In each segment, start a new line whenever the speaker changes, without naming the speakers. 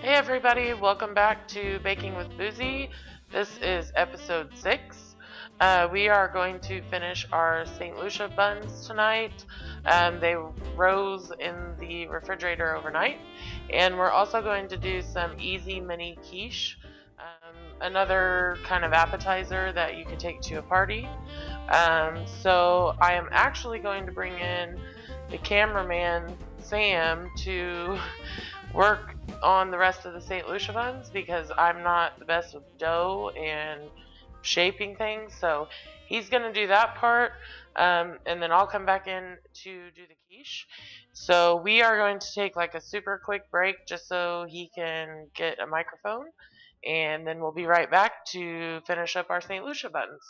Hey everybody, welcome back to Baking with Boozie. This is episode 6. We are going to finish our St. Lucia buns tonight. They rose in the refrigerator overnight. And we're also going to do some easy mini quiche, another kind of appetizer that you can take to a party. So I am actually going to bring in the cameraman, Sam, to work on the rest of the St. Lucia buns because I'm not the best with dough and shaping things, so he's gonna do that part, and then I'll come back in to do the quiche. So we are going to take like a super quick break just so he can get a microphone, and then we'll be right back to finish up our St. Lucia buns.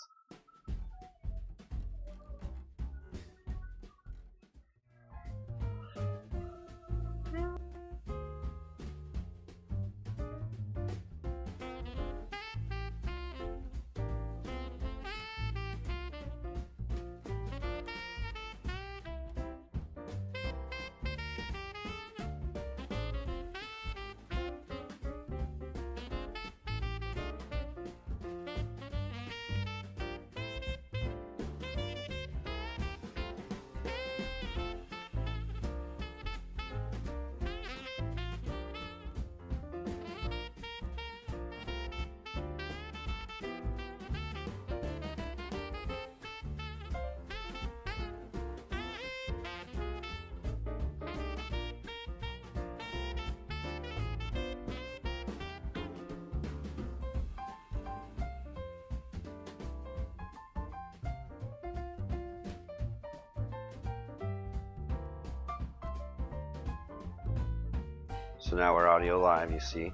So now we're audio live, you see.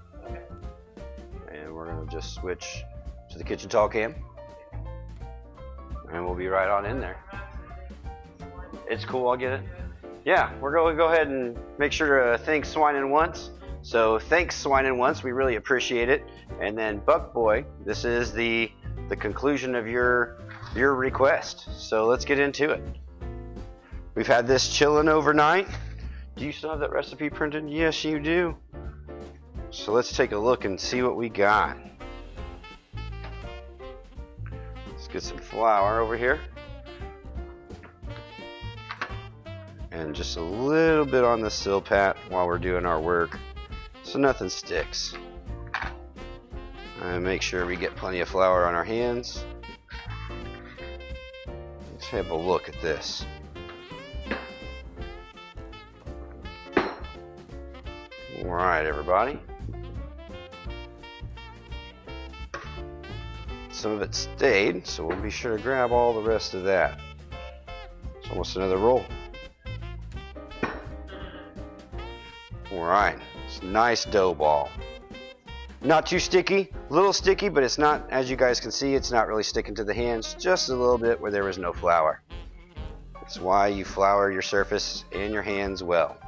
And we're going to just switch to the kitchen tall cam. And we'll be right on in there. It's cool, I'll get it. Yeah, we're going to go ahead and make sure to thank Swine and Once. So thanks Swine and Once, we really appreciate it. And then Buck Boy, this is the conclusion of your request. So let's get into it. We've had this chilling overnight. Do you still have that recipe printed? Yes, you do. So let's take a look and see what we got. Let's get some flour over here. And just a little bit on the silpat while we're doing our work, so nothing sticks. And make sure we get plenty of flour on our hands. Let's have a look at this. Alright, everybody. Some of it stayed, so we'll be sure to grab all the rest of that. It's almost another roll. Alright, it's a nice dough ball. Not too sticky, a little sticky, but it's not, as you guys can see, it's not really sticking to the hands, just a little bit where there was no flour. That's why you flour your surface and your hands well.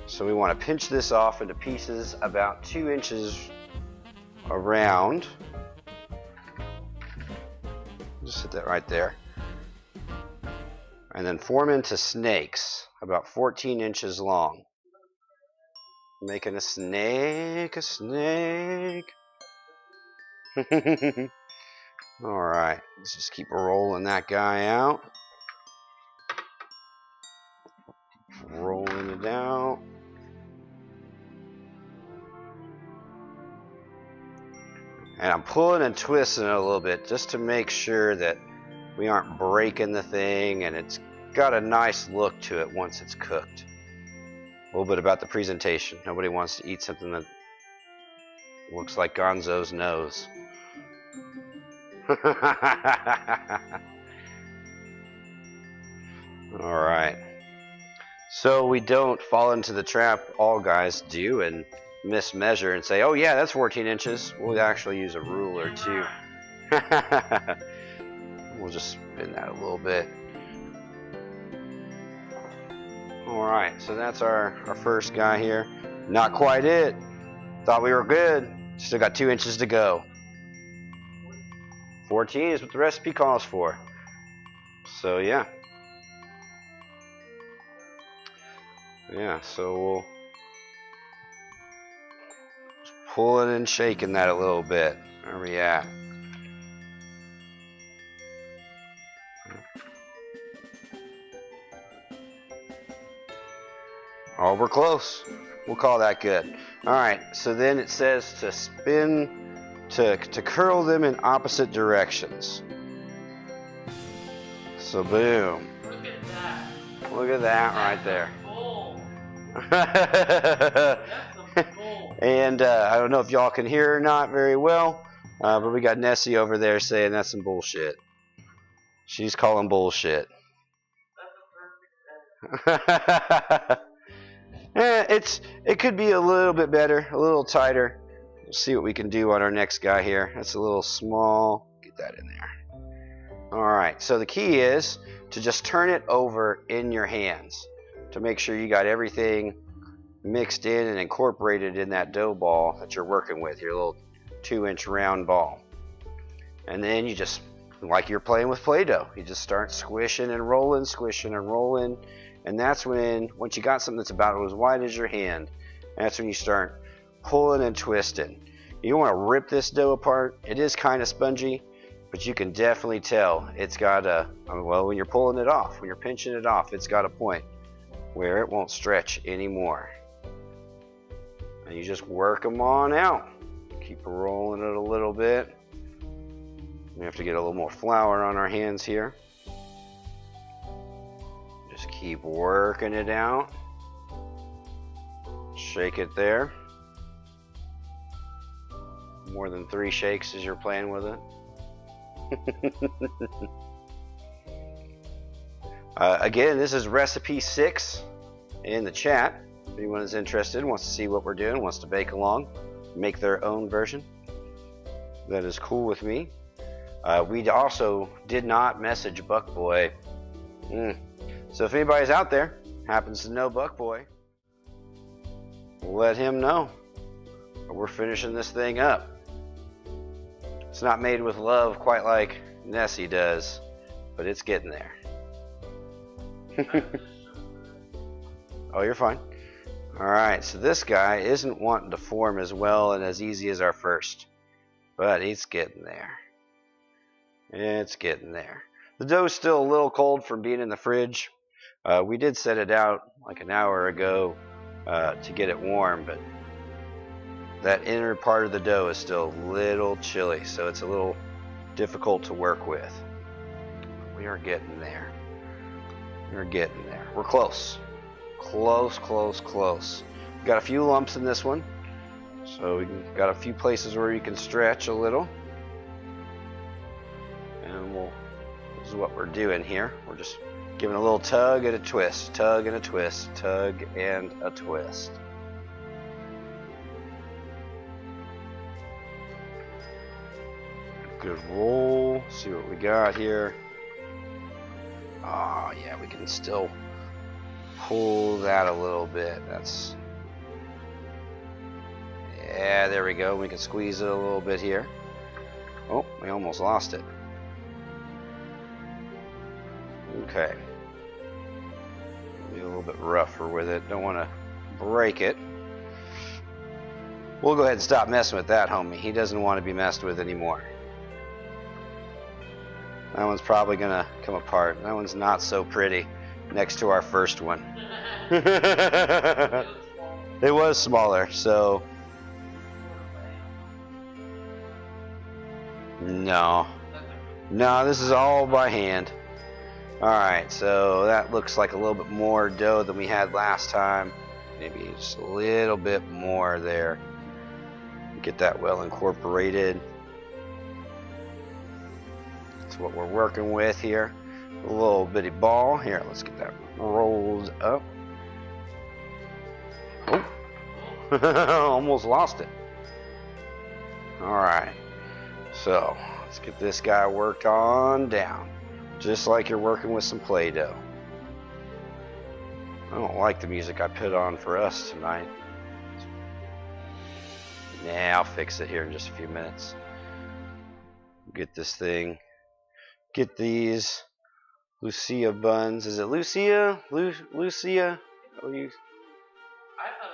So we want to pinch this off into pieces about 2 inches around. Just hit that right there. And then form into snakes about 14 inches long. Making a snake, Alright, let's just keep rolling that guy out. Rolling it out. And I'm pulling and twisting it a little bit just to make sure that we aren't breaking the thing and it's got a nice look to it once it's cooked. A little bit about the presentation. Nobody wants to eat something that looks like Gonzo's nose. Alright. So we don't fall into the trap all guys do and mismeasure and say, oh yeah, that's 14 inches. We'll actually use a ruler too. We'll just spin that a little bit. Alright, so that's our first guy here. Not quite it. Thought we were good. Still got 2 inches to go. 14 is what the recipe calls for. So yeah. Yeah, so pulling and shaking that a little bit. Where are we at? Oh, we're close. We'll call that good. All right, so then it says to spin, to curl them in opposite directions. So boom.
Look at that.
Look at that right there. And I don't know if y'all can hear or not very well, but we got Nessie over there saying that's some bullshit. She's calling bullshit. It could be a little bit better, a little tighter. We'll see what we can do on our next guy here. That's a little small. Get that in there. All right, so the key is to just turn it over in your hands to make sure you got everything mixed in and incorporated in that dough ball that you're working with, your little 2-inch round ball. And then you just, like you're playing with Play-Doh, you just start squishing and rolling, squishing and rolling. And that's when, once you got something that's about as wide as your hand, that's when you start pulling and twisting. You don't want to rip this dough apart. It is kind of spongy, but you can definitely tell it's got a, well, when you're pulling it off, when you're pinching it off, it's got a point where it won't stretch anymore. And you just work them on out. Keep rolling it a little bit. We have to get a little more flour on our hands here. Just keep working it out. Shake it there. More than 3 shakes as you're playing with it. Again, this is recipe 6 in the chat. If anyone is interested, wants to see what we're doing, wants to bake along, make their own version, that is cool with me. We also did not message Buckboy. So if anybody's out there, happens to know Buckboy, let him know. We're finishing this thing up. It's not made with love quite like Nessie does, but it's getting there. Oh, you're fine. Alright, so this guy isn't wanting to form as well and as easy as our first, but it's getting there. It's getting there. The dough's still a little cold from being in the fridge. We did set it out like an hour ago to get it warm, but that inner part of the dough is still a little chilly, so it's a little difficult to work with. We are getting there. We're getting there. We're close. Close, close, close. We've got a few lumps in this one, so we've got a few places where you can stretch a little. And this is what we're doing here. We're just giving a little tug and a twist, tug and a twist, tug and a twist. Good roll. See what we got here. Oh yeah, we can still pull that a little bit. That's, yeah, there we go. We can squeeze it a little bit here. Oh, we almost lost it. Okay. Be a little bit rougher with it. Don't want to break it. We'll go ahead and stop messing with that, homie. He doesn't want to be messed with anymore. That one's probably going to come apart. That one's not so pretty next to our first one. It was smaller, so... No. No, this is all by hand. Alright, so that looks like a little bit more dough than we had last time. Maybe just a little bit more there. Get that well incorporated. That's what we're working with here. A little bitty ball. Here, let's get that rolled up. Oh. Almost lost it. Alright. So, let's get this guy worked on down. Just like you're working with some Play-Doh. I don't like the music I put on for us tonight. Nah, I'll fix it here in just a few minutes. Get this thing. Get these Lucia buns. Is it Lucia? Lucia? Oh, you?
I thought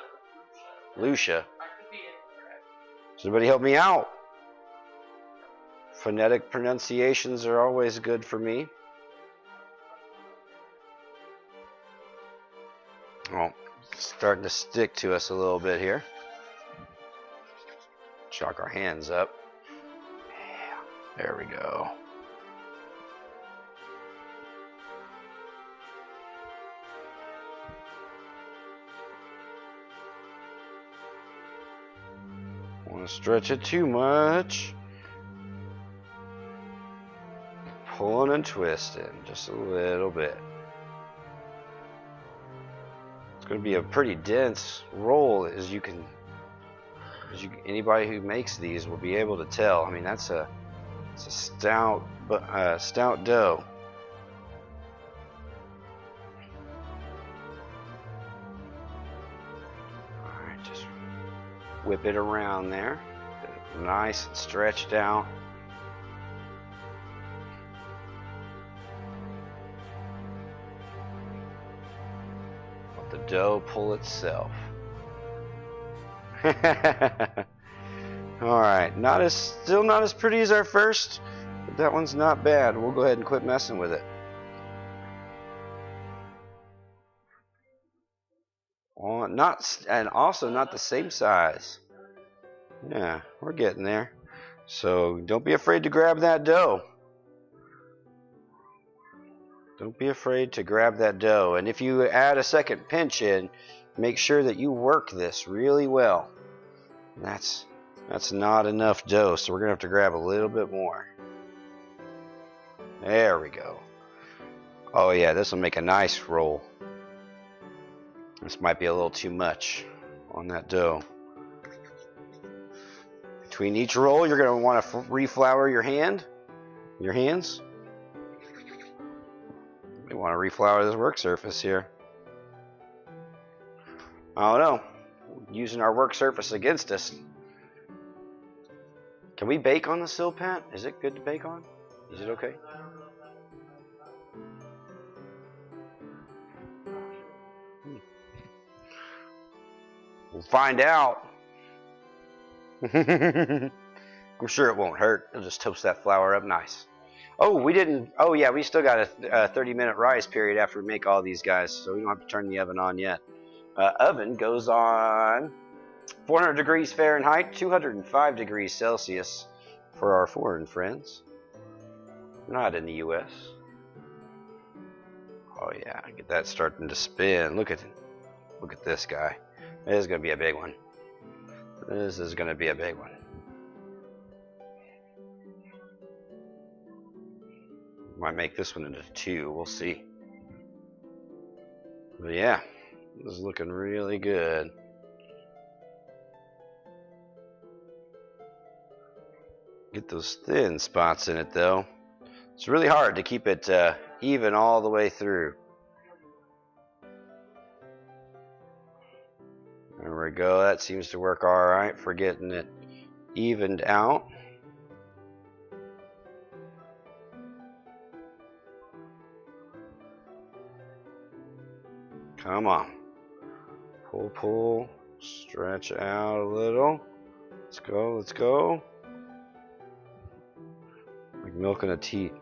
it was
Lucia.
I could be incorrect.
Somebody help me out. Phonetic pronunciations are always good for me. Oh, starting to stick to us a little bit here. Chalk our hands up. Yeah, there we go. Want to stretch it too much. Pulling and twisting just a little bit. It's going to be a pretty dense roll, anybody who makes these will be able to tell. I mean, it's a stout dough. All right, just whip it around there, nice and stretched out. Let the dough pull itself. All right, still not as pretty as our first, but that one's not bad. We'll go ahead and quit messing with it. And also not the same size. Yeah, we're getting there. So don't be afraid to grab that dough. Don't be afraid to grab that dough. And if you add a second pinch in, make sure that you work this really well. That's not enough dough, so we're going to have to grab a little bit more. There we go. Oh yeah, this will make a nice roll. This might be a little too much on that dough. Between each roll, you're going to want to reflour your hands. You want to reflour this work surface here. I don't know. Using our work surface against us. Can we bake on the Silpat? Is it good to bake on? Is it okay? We'll find out. I'm sure it won't hurt. It'll just toast that flour up nice. Oh, we didn't. Oh, yeah, we still got a 30-minute rise period after we make all these guys, so we don't have to turn the oven on yet. Oven goes on 400 degrees Fahrenheit, 205 degrees Celsius for our foreign friends. Not in the U.S. Oh yeah, get that starting to spin. Look at this guy. This is gonna be a big one. This is gonna be a big one. Might make this one into 2. We'll see. But yeah, this is looking really good. Get those thin spots in it though. It's really hard to keep it even all the way through. There we go. That seems to work all right for getting it evened out. Come on. Pull, pull. Stretch out a little. Let's go, let's go. Like milking a teat.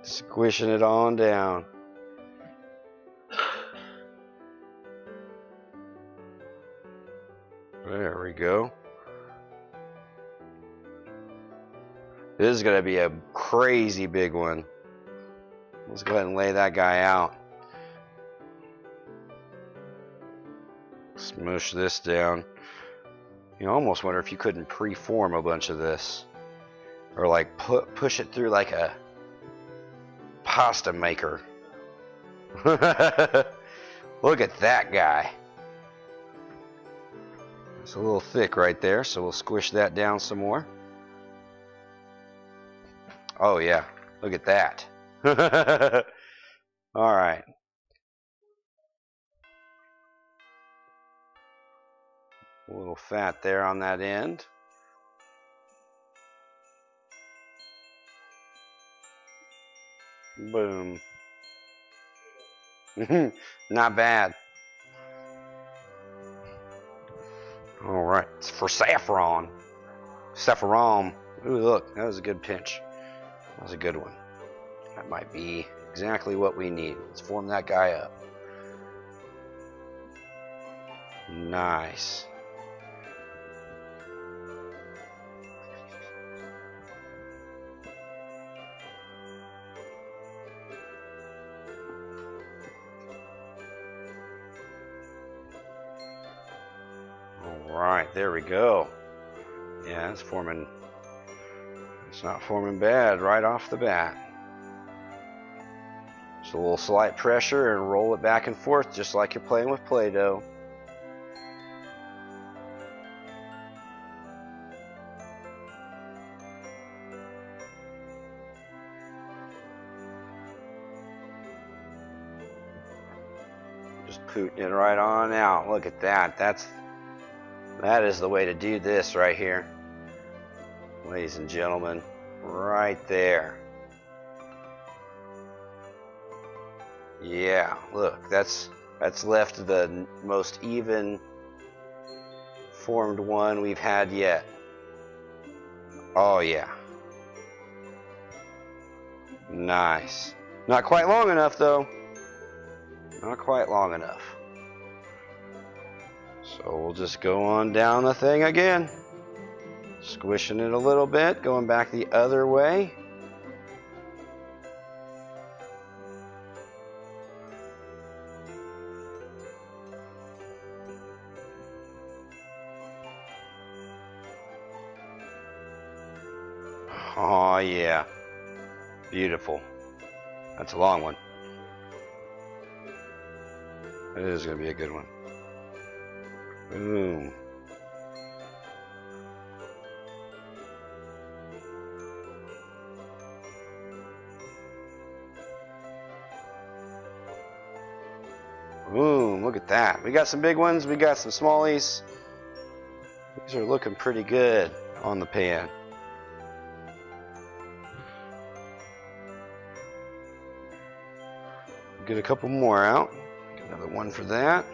Squishing it on down. There we go. This is going to be a crazy big one. Let's go ahead and lay that guy out. Smush this down. You almost wonder if you couldn't pre-form a bunch of this. Or like push it through like a pasta maker. Look at that guy. It's a little thick right there, so we'll squish that down some more. Oh yeah, look at that. All right. A little fat there on that end. Boom. Not bad. All right, it's for saffron. Saffron. Ooh, look, that was a good pinch. That was a good one. That might be exactly what we need. Let's form that guy up. Nice. Alright, there we go. Yeah, it's forming. It's not forming bad right off the bat. Just a little slight pressure and roll it back and forth just like you're playing with Play-Doh. Just putting it right on out. Look at that. That is the way to do this right here. Ladies and gentlemen, right there. Yeah, look, that's left the most even formed one we've had yet. Oh yeah. Nice. Not quite long enough though. Not quite long enough. So we'll just go on down the thing again. Squishing it a little bit, going back the other way. Oh yeah, beautiful. That's a long one. It is going to be a good one. Boom. Boom, look at that. We got some big ones, we got some smallies. These are looking pretty good on the pan. Get a couple more out. Get another one for that.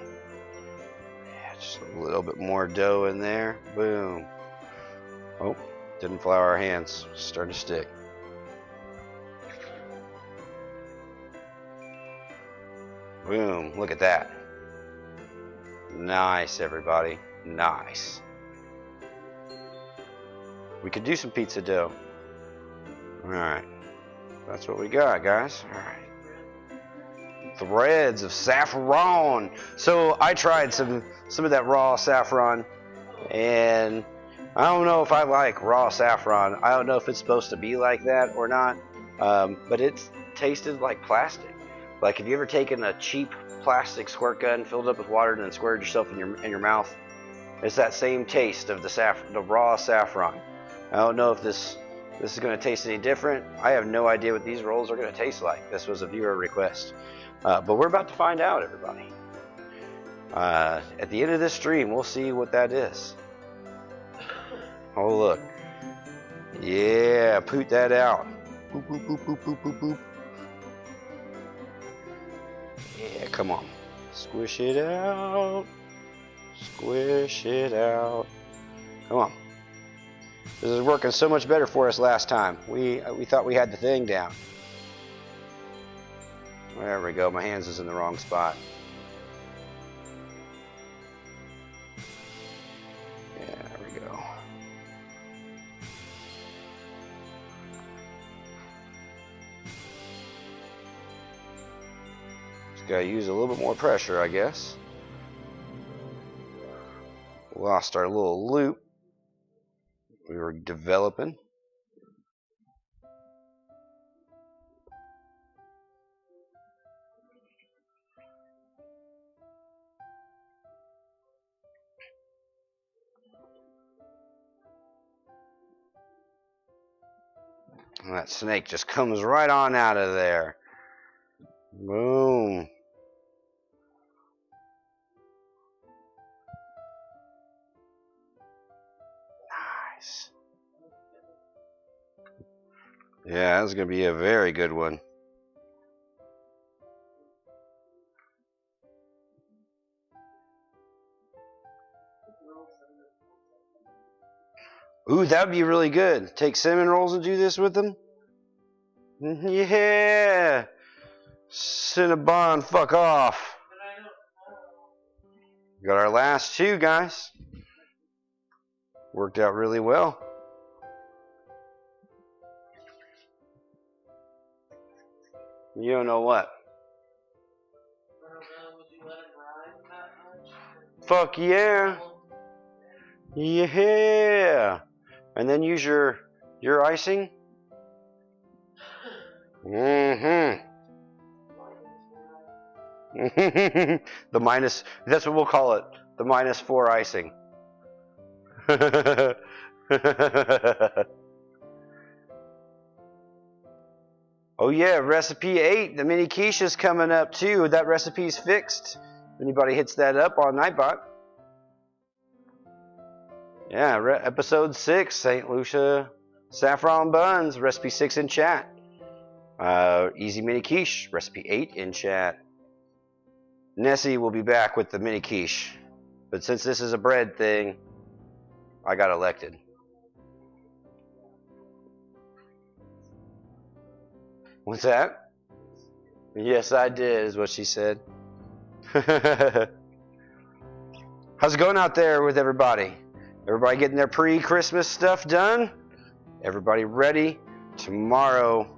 Yeah, just a little bit more dough in there. Boom. Oh, didn't flour our hands. Starting to stick. Boom, look at that. Nice, everybody. Nice. We could do some pizza dough. Alright. That's what we got, guys. Alright. Threads of saffron. So I tried some of that raw saffron, and I don't know if I like raw saffron. I don't know if it's supposed to be like that or not, but it tasted like plastic. Like, have you ever taken a cheap plastic squirt gun, filled it up with water, and then squirted yourself in your mouth? It's that same taste of the raw saffron. I don't know if this is going to taste any different. I have no idea what these rolls are going to taste like. This was a viewer request. But we're about to find out, everybody. At the end of this stream, we'll see what that is. Oh, look. Yeah, poot that out. Boop, boop, boop, boop, boop, boop, boop. Yeah, come on. Squish it out. Squish it out. Come on. This is working so much better for us last time. We thought we had the thing down. There we go. My hands is in the wrong spot. Yeah, there we go. Just gotta use a little bit more pressure, I guess. Lost our little loop we were developing. And that snake just comes right on out of there. Boom. Nice. Yeah, that's going to be a very good one. Ooh, that would be really good. Take cinnamon rolls and do this with them? Yeah! Cinnabon, fuck off. Got our last two, guys. Worked out really well. You don't know what? Fuck yeah. Yeah. And then use your icing. Mm-hmm. The minus, that's what we'll call it. The -4 icing. Oh yeah, recipe 8. The mini quiche is coming up too. That recipe's fixed. Anybody hits that up on Nightbot. Yeah, episode 6, St Lucia saffron buns, recipe 6 in chat. Easy mini quiche, recipe 8 in chat. Nessie will be back with the mini quiche, but since this is a bread thing, I got elected. What's that? Yes, I did, is what she said. How's it going out there with everybody? Everybody getting their pre-Christmas stuff done? Everybody ready? Tomorrow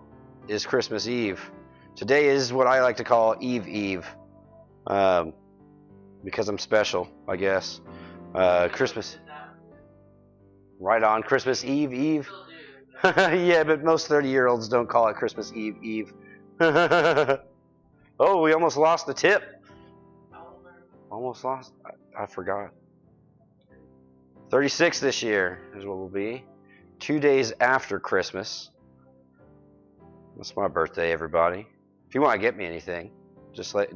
is Christmas Eve. Today is what I like to call Eve. Because I'm special, I guess. Christmas. Right on, Christmas Eve. Yeah, but most 30-year-olds don't call it Christmas Eve. Oh, we almost lost the tip. Almost lost. I forgot. 36 this year is what we'll be. 2 days after Christmas. That's my birthday, everybody. If you want to get me anything, just say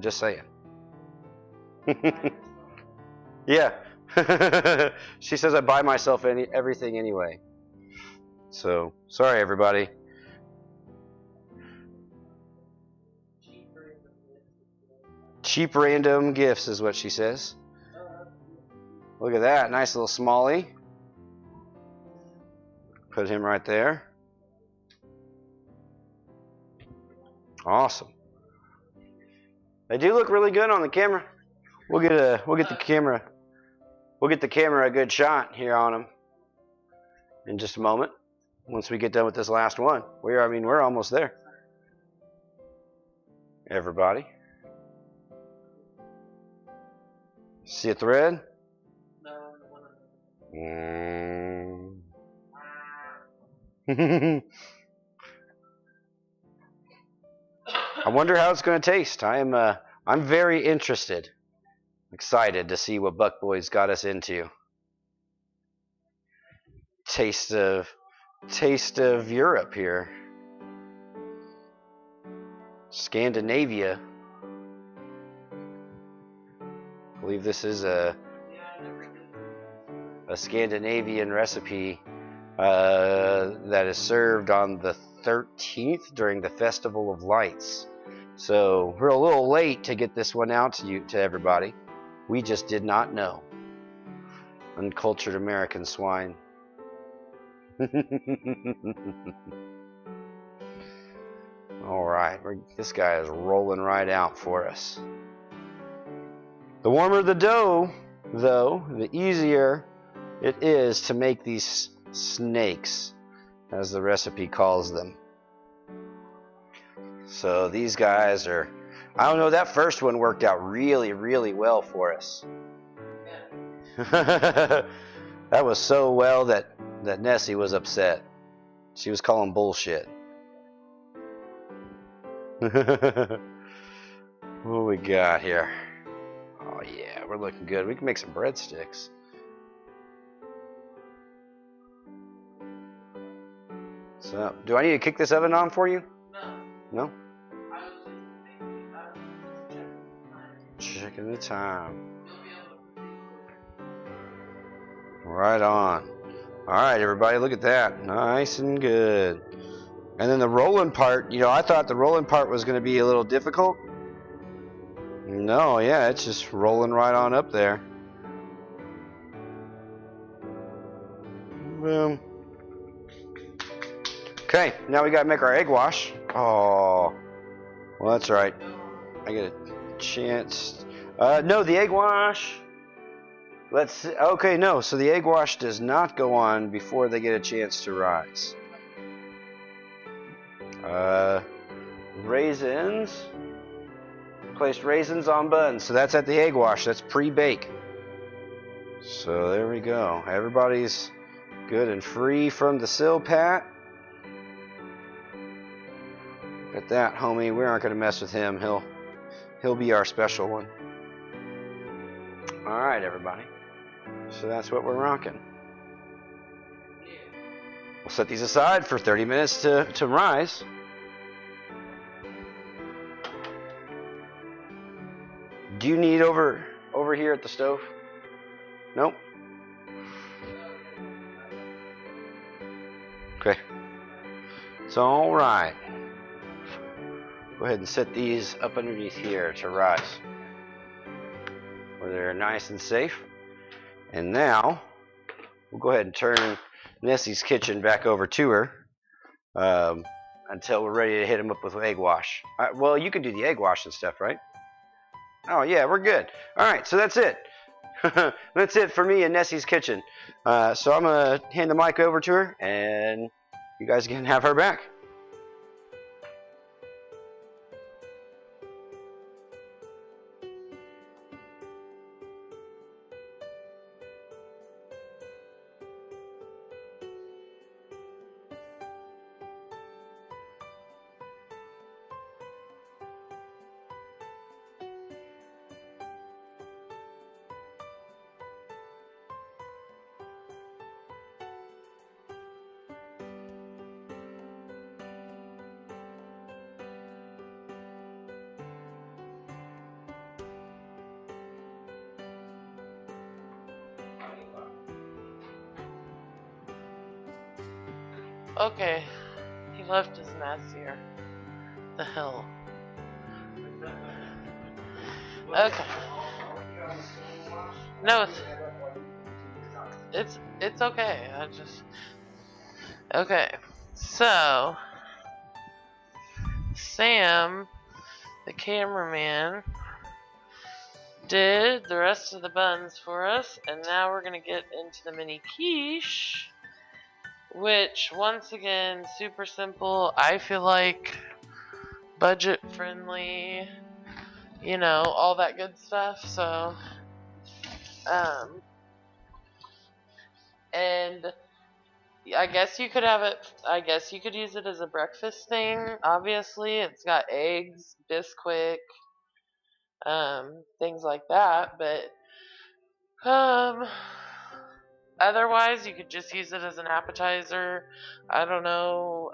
it. Yeah. She says I buy myself everything anyway. So, sorry everybody. Cheap random gifts is what she says. Look at that, nice little smallie. Put him right there. Awesome. They do look really good on the camera. We'll get the camera a good shot here on them in just a moment. Once we get done with this last one, we're almost there. Everybody, see a thread? I wonder how it's going to taste. I'm very interested. Excited to see what Buck Boy's got us into. Taste of Europe here. Scandinavia. I believe this is a Scandinavian recipe that is served on the 13th during the Festival of Lights. So we're a little late to get this one out to everybody. We just did not know. Uncultured American swine. All right, this guy is rolling right out for us. The warmer the dough, though, the easier it is to make these snakes, as the recipe calls them. So these guys are, I don't know, that first one worked out really, really well for us. That was so well that Nessie was upset. She was calling bullshit. What we got here? Oh yeah, we're looking good. We can make some breadsticks. So, do I need to kick this oven on for you? No? Checking the time. Right on. Alright everybody, look at that. Nice and good. And then the rolling part, I thought the rolling part was going to be a little difficult. No, yeah, it's just rolling right on up there. Boom. Okay, now we gotta make our egg wash. Oh, well that's right. I get a chance. No, the egg wash. Okay, no. So the egg wash does not go on before they get a chance to rise. Raisins. Placed raisins on buns. So that's at the egg wash. That's pre-bake. So there we go. Everybody's good and free from the sill pat. Look at that, homie. We aren't gonna mess with him. He'll be our special one. All right, everybody. So that's what we're rocking. We'll set these aside for 30 minutes to rise. Do you need over here at the stove? Nope. Okay. It's all right. Go ahead and set these up underneath here to rise, where they're nice and safe. And now we'll go ahead and turn Nessie's kitchen back over to her until we're ready to hit them up with egg wash. Well, you can do the egg wash and stuff, right? Oh yeah, we're good. All right, so that's it. That's it for me in Nessie's kitchen. So I'm gonna hand the mic over to her, and you guys can have her back.
Okay, he left his mess here. The hell. Okay. No, it's okay. Okay. So Sam, the cameraman, did the rest of the buns for us, and now we're gonna get into the mini quiche. Which, once again, super simple. I feel like budget friendly, you know, all that good stuff. So, and I guess you could have it. I guess you could use it as a breakfast thing. Obviously, it's got eggs, Bisquick, things like that. But, otherwise, you could just use it as an appetizer. I don't know.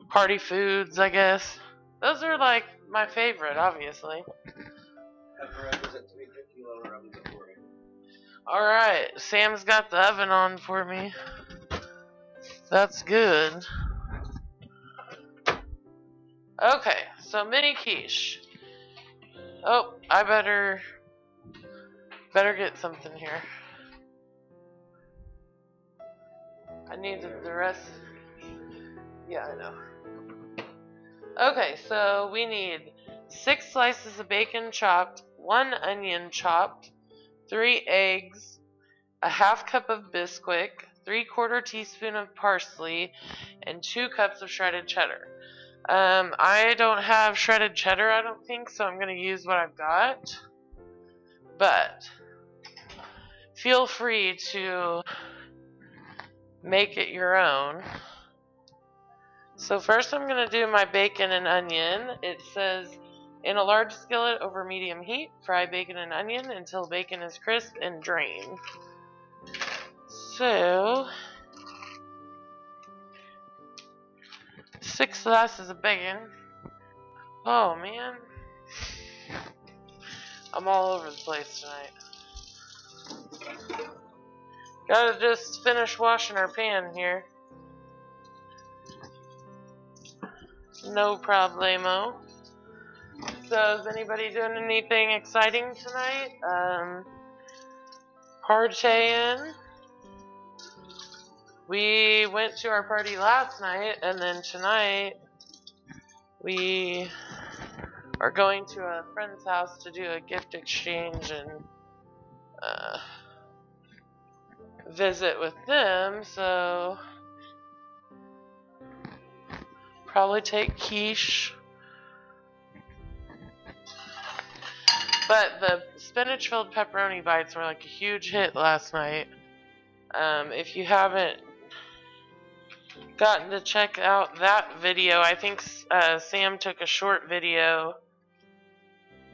Party foods, I guess. Those are like my favorite, obviously. Alright, Sam's got the oven on for me. That's good. Okay, so mini quiche. Oh, I better get something here. I needed the rest. Yeah, I know. Okay, so we need 6 slices of bacon chopped, 1 onion chopped, 3 eggs, a half cup of Bisquick, 3/4 teaspoon of parsley, and 2 cups of shredded cheddar. I don't have shredded cheddar, I don't think, so I'm going to use what I've got. But feel free to make it your own. So first I'm going to do my bacon and onion. It says, in a large skillet over medium heat, fry bacon and onion until bacon is crisp and drain. So, 6 slices of bacon. Oh man, I'm all over the place tonight. Gotta just finish washing our pan here. No problemo. So is anybody doing anything exciting tonight? Partying? We went to our party last night, and then tonight we are going to a friend's house to do a gift exchange and visit with them. So probably take quiche. But the spinach-filled pepperoni bites were like a huge hit last night. If you haven't gotten to check out that video, I think Sam took a short video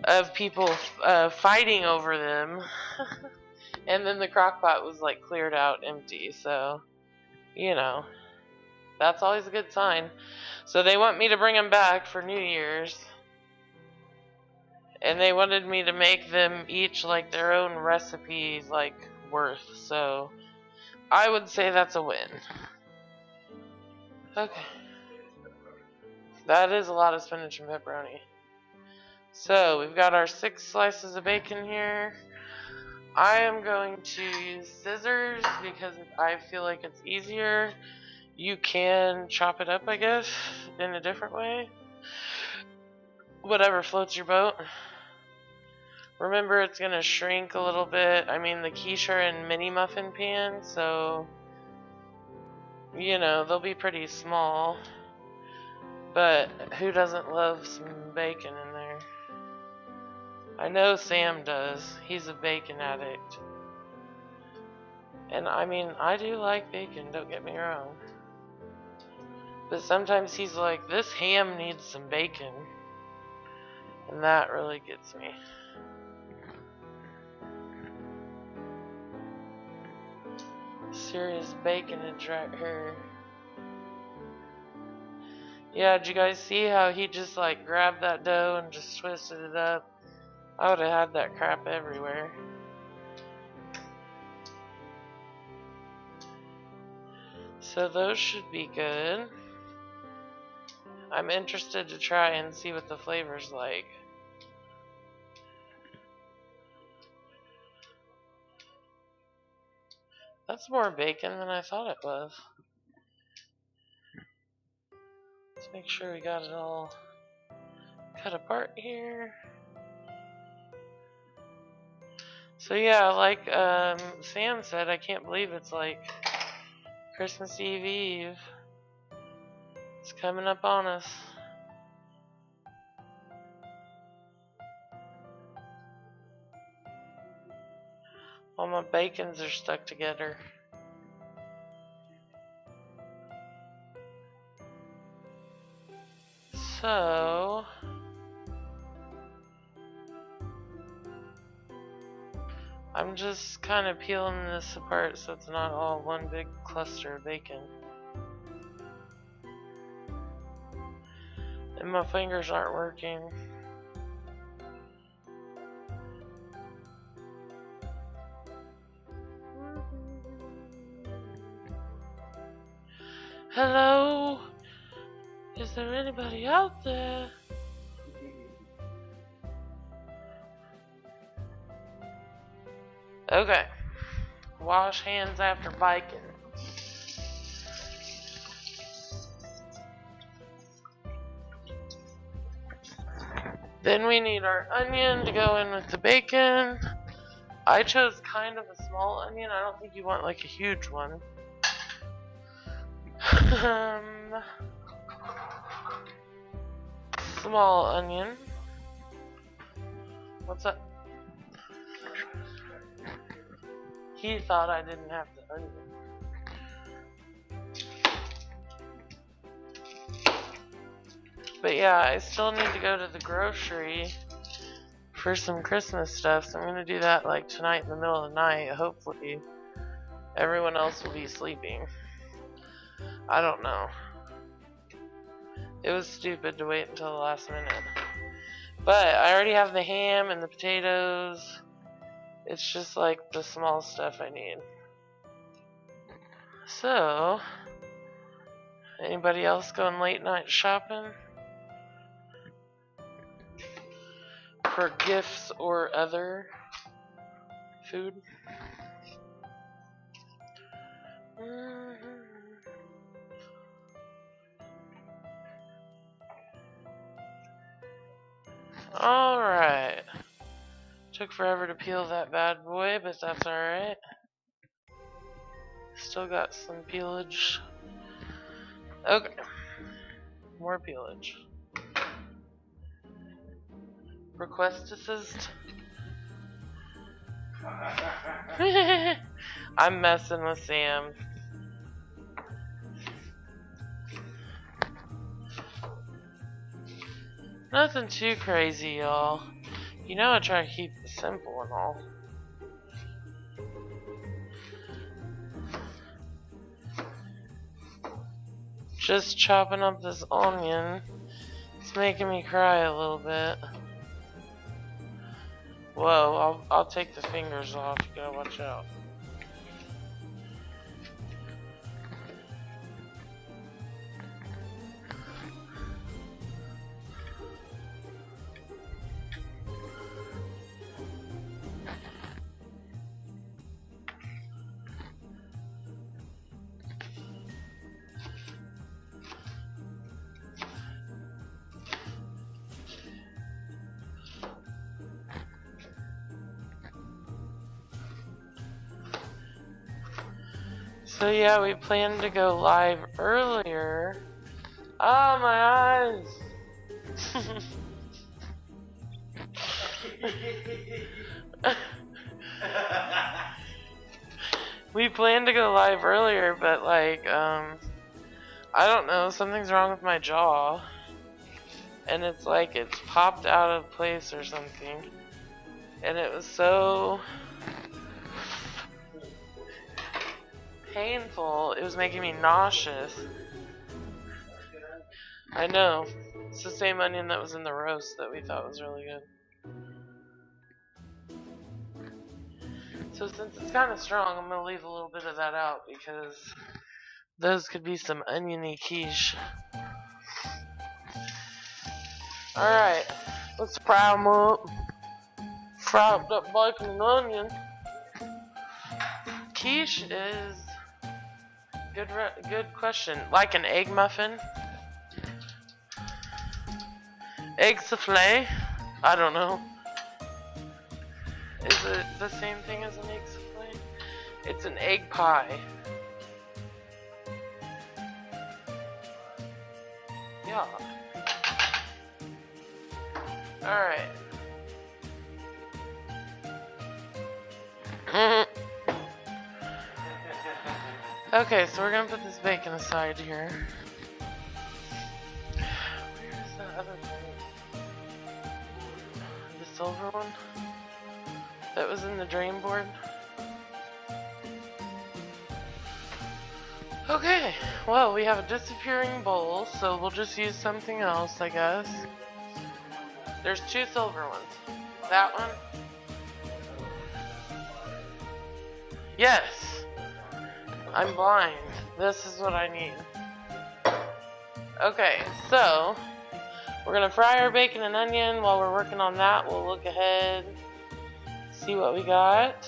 of people fighting over them. And then the crock pot was like cleared out empty. So, you know, that's always a good sign. So they want me to bring them back for New Year's. And they wanted me to make them each like their own recipe, like worth. So I would say that's a win. Okay. That is a lot of spinach and pepperoni. So we've got our 6 slices of bacon here. I am going to use scissors because I feel like it's easier. You can chop it up, I guess, in a different way. Whatever floats your boat. Remember, it's going to shrink a little bit. I mean, the quiche are in mini muffin pans, so, you know, they'll be pretty small. But who doesn't love some bacon in there? I know Sam does. He's a bacon addict. And I mean, I do like bacon, don't get me wrong. But sometimes he's like, this ham needs some bacon. And that really gets me. Serious baconage right here. Yeah, did you guys see how he just like grabbed that dough and just twisted it up? I would have had that crap everywhere. So those should be good. I'm interested to try and see what the flavor's like. That's more bacon than I thought it was. Let's make sure we got it all cut apart here. So yeah, like Sam said, I can't believe it's like Christmas Eve. It's coming up on us. All my bacons are stuck together. So I'm just kind of peeling this apart so it's not all one big cluster of bacon. And my fingers aren't working. Hello? Is there anybody out there? Okay. Wash hands after biking. Then we need our onion to go in with the bacon. I chose kind of a small onion. I don't think you want like a huge one. Small onion. What's up? He thought I didn't have the onion. But yeah, I still need to go to the grocery for some Christmas stuff, so I'm gonna do that like tonight in the middle of the night. Hopefully everyone else will be sleeping. I don't know. It was stupid to wait until the last minute. But I already have the ham and the potatoes. It's just like the small stuff I need. So, anybody else going late night shopping? For gifts or other food? Alright. Took forever to peel that bad boy, but that's alright. Still got some peelage. Okay. More peelage. Request assist. I'm messing with Sam. Nothing too crazy, y'all. You know I try to keep it simple and all. Just chopping up this onion. It's making me cry a little bit. Whoa, I'll take the fingers off. You gotta watch out. So yeah, we planned to go live earlier. Oh, my eyes! We planned to go live earlier, but like, I don't know, something's wrong with my jaw. And it's like it's popped out of place or something. And it was so painful, it was making me nauseous. I know. It's the same onion that was in the roast that we thought was really good. So since it's kind of strong, I'm going to leave a little bit of that out because those could be some oniony quiche. Alright, let's fry them up. Fry up that bacon and onion. Quiche is... Good question. Like an egg muffin? Egg souffle? I don't know. Is it the same thing as an egg souffle? It's an egg pie. Yeah. Alright. Okay, so we're gonna put this bacon aside here. Where's the other one? The silver one? That was in the drain board? Okay, well, we have a disappearing bowl, so we'll just use something else, I guess. There's two silver ones. That one? Yes! I'm blind. This is what I need. Okay, so we're gonna fry our bacon and onion. While we're working on that, we'll look ahead, see what we got.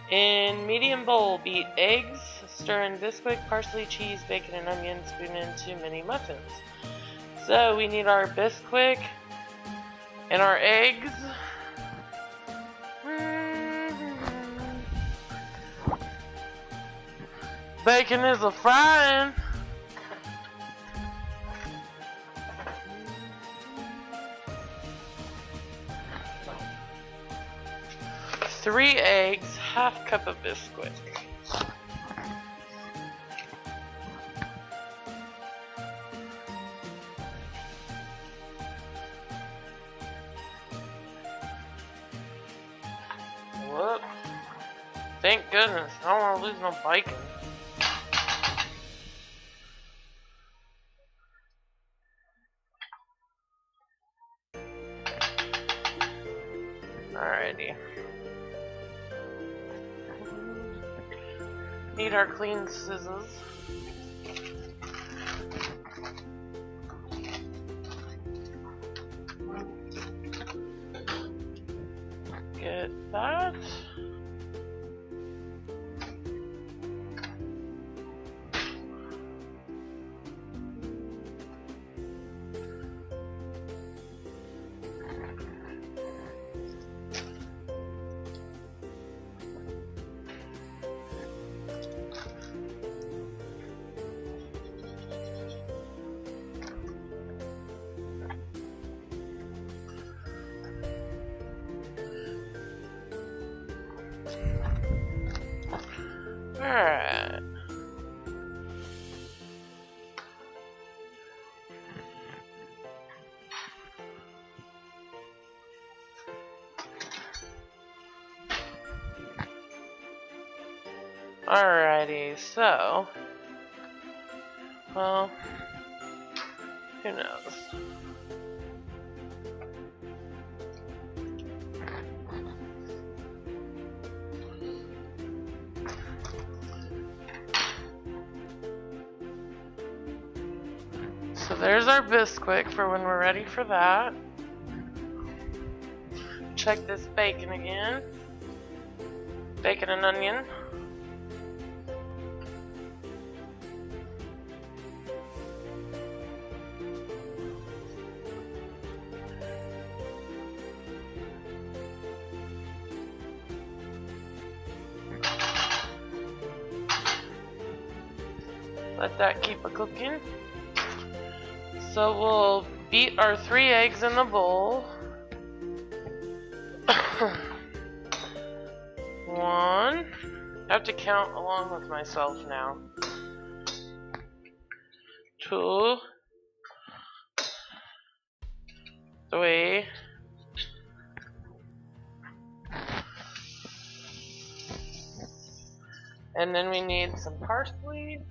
In medium bowl, beat eggs, stir in Bisquick, parsley, cheese, bacon, and onion, spoon into mini muffins. So we need our Bisquick and our eggs. Bacon is a frying. Three eggs, half cup of Bisquick. What? Thank goodness, I don't want to lose no bacon. Alrighty. Need our clean scissors. Get that. Alright. Alrighty, so, well, who knows? So there's our Bisquick for when we're ready for that. Check this bacon again. Bacon and onion. Let that keep a-cooking. So we'll beat our 3 eggs in the bowl. 1. I have to count along with myself now. 2. 3. 4. And then we need some parsley.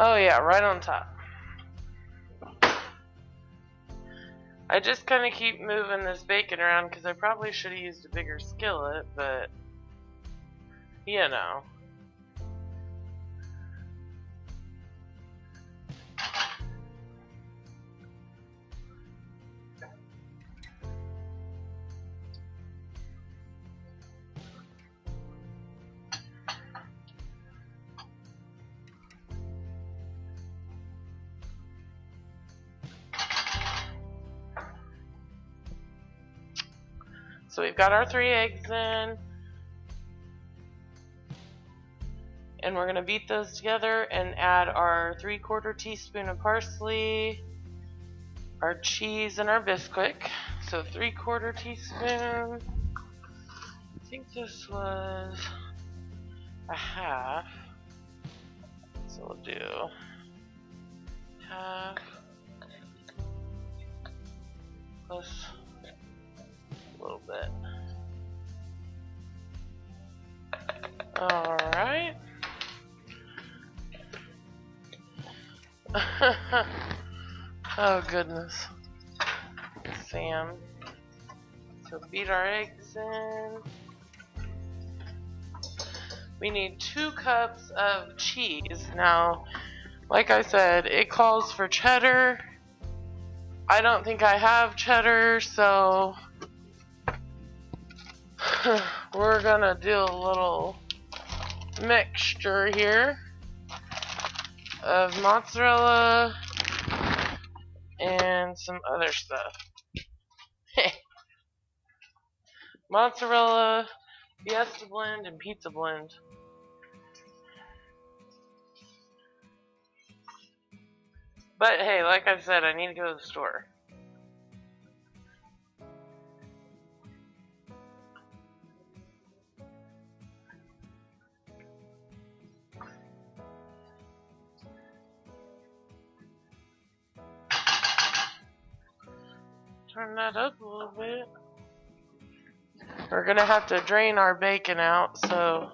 Oh yeah, right on top. I just kind of keep moving this bacon around because I probably should have used a bigger skillet, but you know. So we've got our 3 eggs in, and we're going to beat those together and add our 3/4 teaspoon of parsley, our cheese, and our Bisquick. So 3/4 teaspoon. I think this was a half. So we'll do half plus a little bit. Alright. Oh goodness. Sam. So beat our eggs in. We need 2 cups of cheese. Now, like I said, it calls for cheddar. I don't think I have cheddar, so we're gonna do a little mixture here of mozzarella and some other stuff. Mozzarella, Fiesta blend, and pizza blend. But hey, like I said, I need to go to the store. Turn that up a little bit. We're gonna have to drain our bacon out, so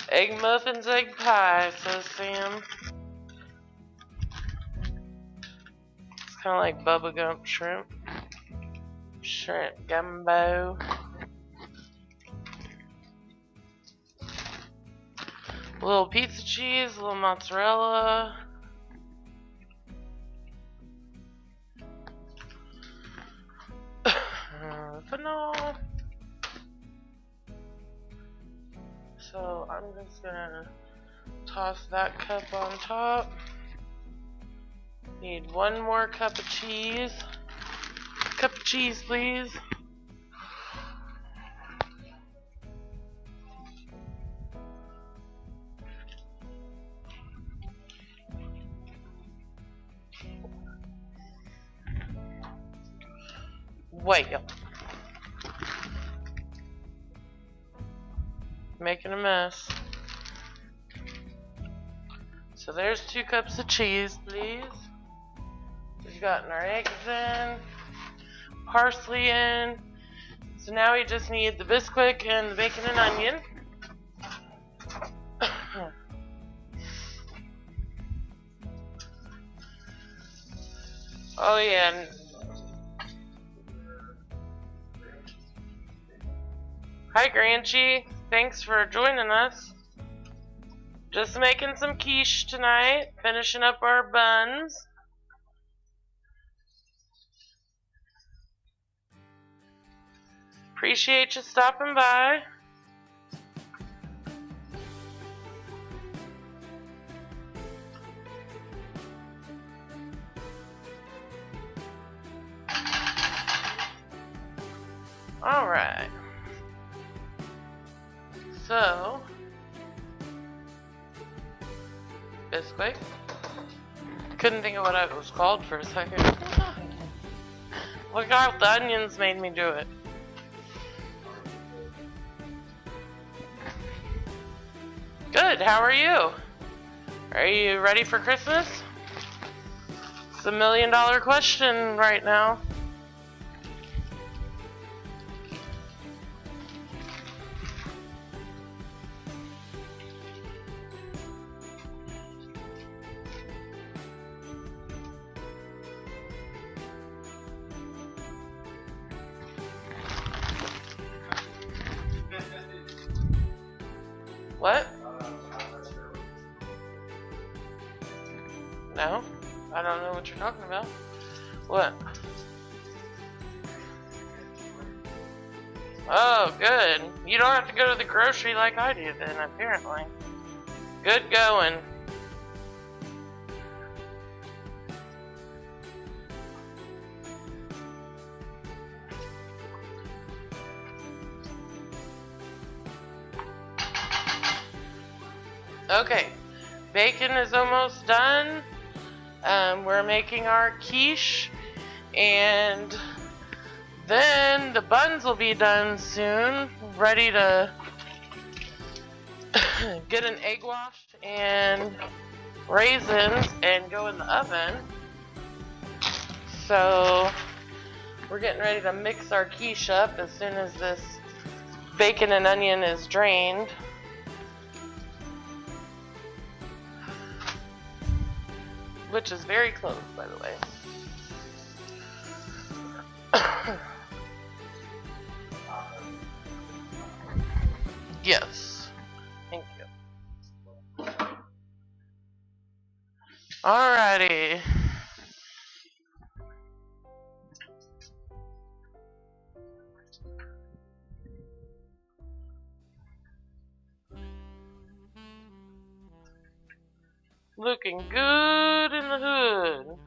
egg muffins, egg pie, says Sam. It's kind of like Bubba Gump shrimp. Shrimp gumbo. A little pizza cheese, a little mozzarella. Phenol. So I'm just gonna toss that cup on top. Need 1 more cup of cheese. Cup of cheese, please. Wait. Making a mess. So there's 2 cups of cheese, please. We've gotten our eggs in, parsley in. So now we just need the Bisquick and the bacon and onion. Oh yeah. Hi Granchi, thanks for joining us. Just making some quiche tonight, finishing up our buns. Appreciate you stopping by. Alright. So, Bisquick. Couldn't think of what it was called for a second. Look how the onions made me do it. Good, how are you? Are you ready for Christmas? It's a $1 million question right now. What? No? I don't know what you're talking about. What? Oh, good. You don't have to go to the grocery like I do then, apparently. Good going. Okay, bacon is almost done. We're making our quiche, and then the buns will be done soon, ready to get an egg washed and raisins and go in the oven. So we're getting ready to mix our quiche up as soon as this bacon and onion is drained. Which is very close, by the way. Yes. Thank you. Alrighty. Looking good in the hood.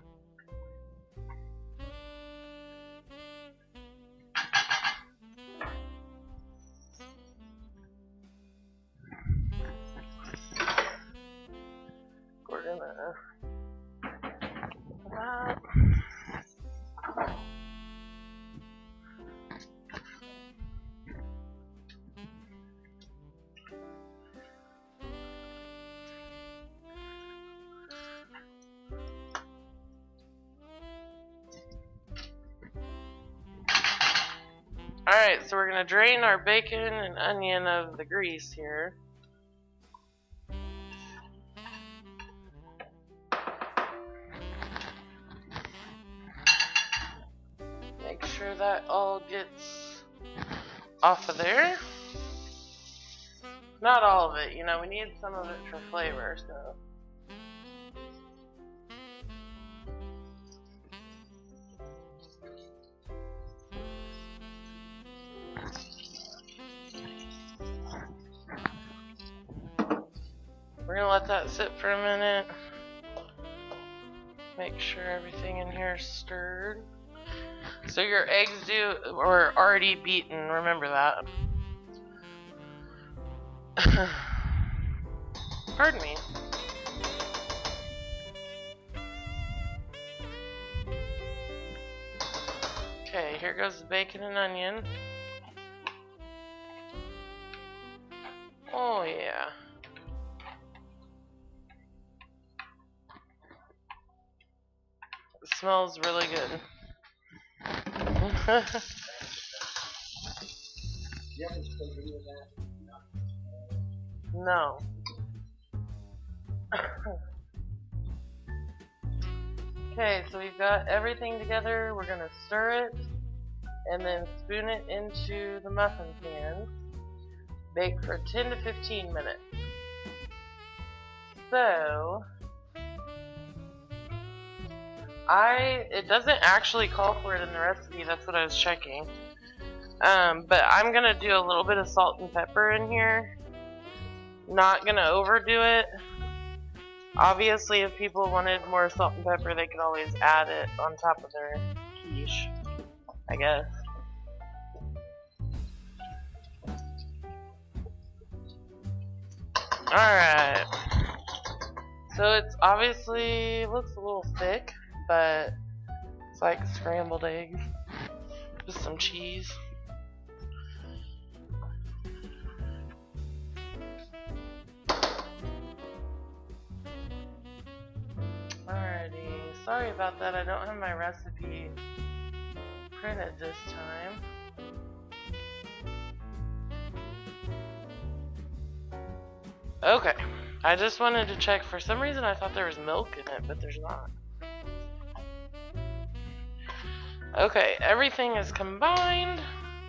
We're gonna Alright, so we're going to drain our bacon and onion of the grease here. Make sure that all gets off of there. Not all of it, you know, we need some of it for flavor, so. We're gonna let that sit for a minute. Make sure everything in here is stirred. So your eggs are already beaten, remember that. Pardon me. Okay, Okay, here goes the bacon and onion. Oh yeah. It smells really good. No. Okay, so we've got everything together. We're gonna stir it and then spoon it into the muffin pan. Bake for 10 to 15 minutes. So, it doesn't actually call for it in the recipe, that's what I was checking. But I'm gonna do a little bit of salt and pepper in here. Not gonna overdo it. Obviously, if people wanted more salt and pepper, they could always add it on top of their quiche, I guess. Alright. So it's obviously looks a little thick, but it's like scrambled eggs with some cheese. Alrighty, sorry about that, I don't have my recipe printed this time. Okay, I just wanted to check. For some reason I thought there was milk in it, but there's not. Okay, everything is combined.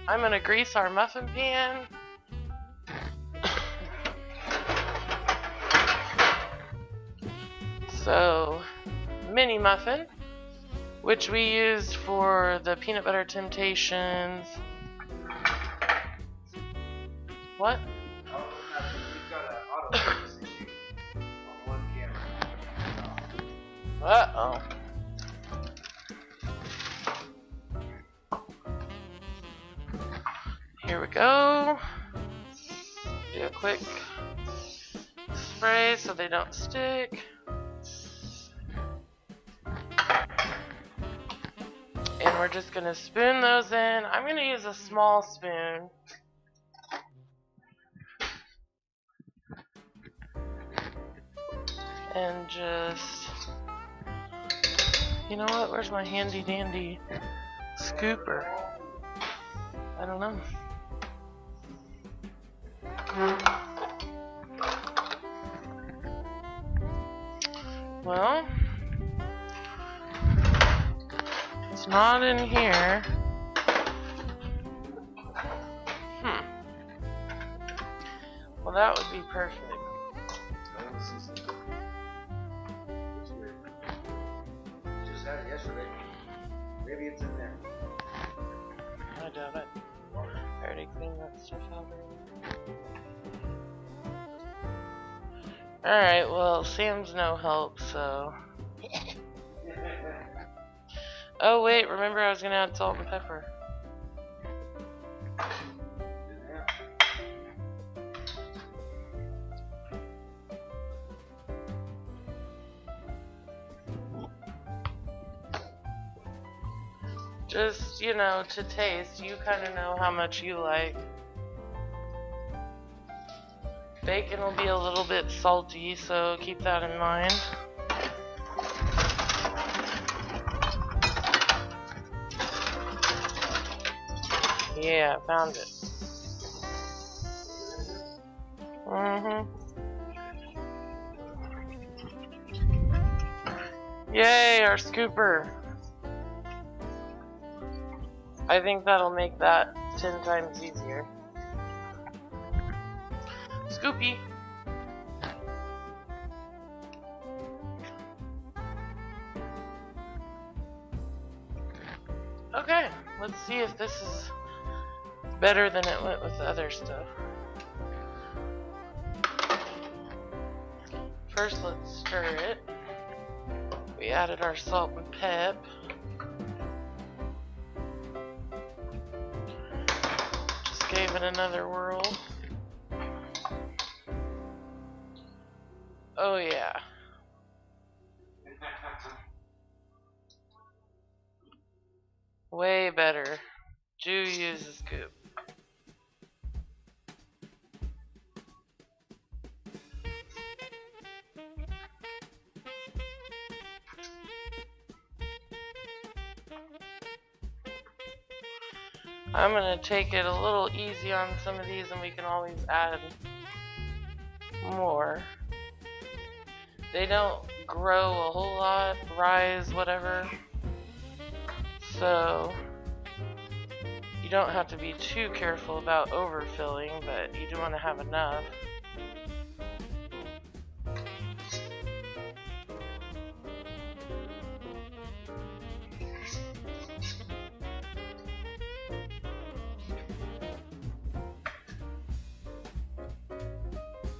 I'm gonna grease our muffin pan. So, mini muffin, which we used for the peanut butter temptations. What? Uh-oh. Here we go. Do a quick spray so they don't stick. And we're just gonna spoon those in. I'm gonna use a small spoon. And just, you know what, where's my handy dandy scooper? I don't know. Well, it's not in here. Well, that would be perfect.
Just had it yesterday. Maybe it's in there.
I doubt it. I already cleaned that stuff out already. Alright, well, Sam's no help, so... Oh, wait, remember I was gonna add salt and pepper. Just, you know, to taste, you kind of know how much you like. Bacon will be a little bit salty, so keep that in mind. Yeah, found it. Yay, our scooper. I think that'll make that 10 times easier. Scoopy. Okay, let's see if this is better than it went with the other stuff. First, let's stir it. We added our salt and pep. Just gave it another whirl. Oh yeah. Way better. I'm gonna take it a little easy on some of these, and we can always add more. They don't grow a whole lot, rise, whatever. So you don't have to be too careful about overfilling, but you do want to have enough.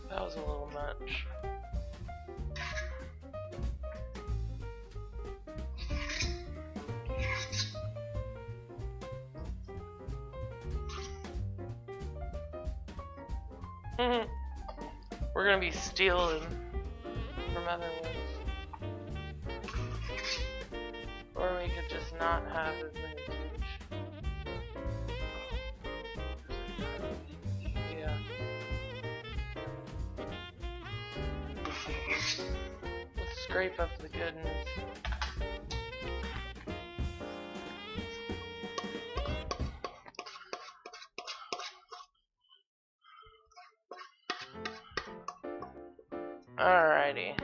That was a little much. We're gonna be stealing from other ones. Or we could just not have as many quiche. Yeah. Let's scrape up the goodness. Alrighty.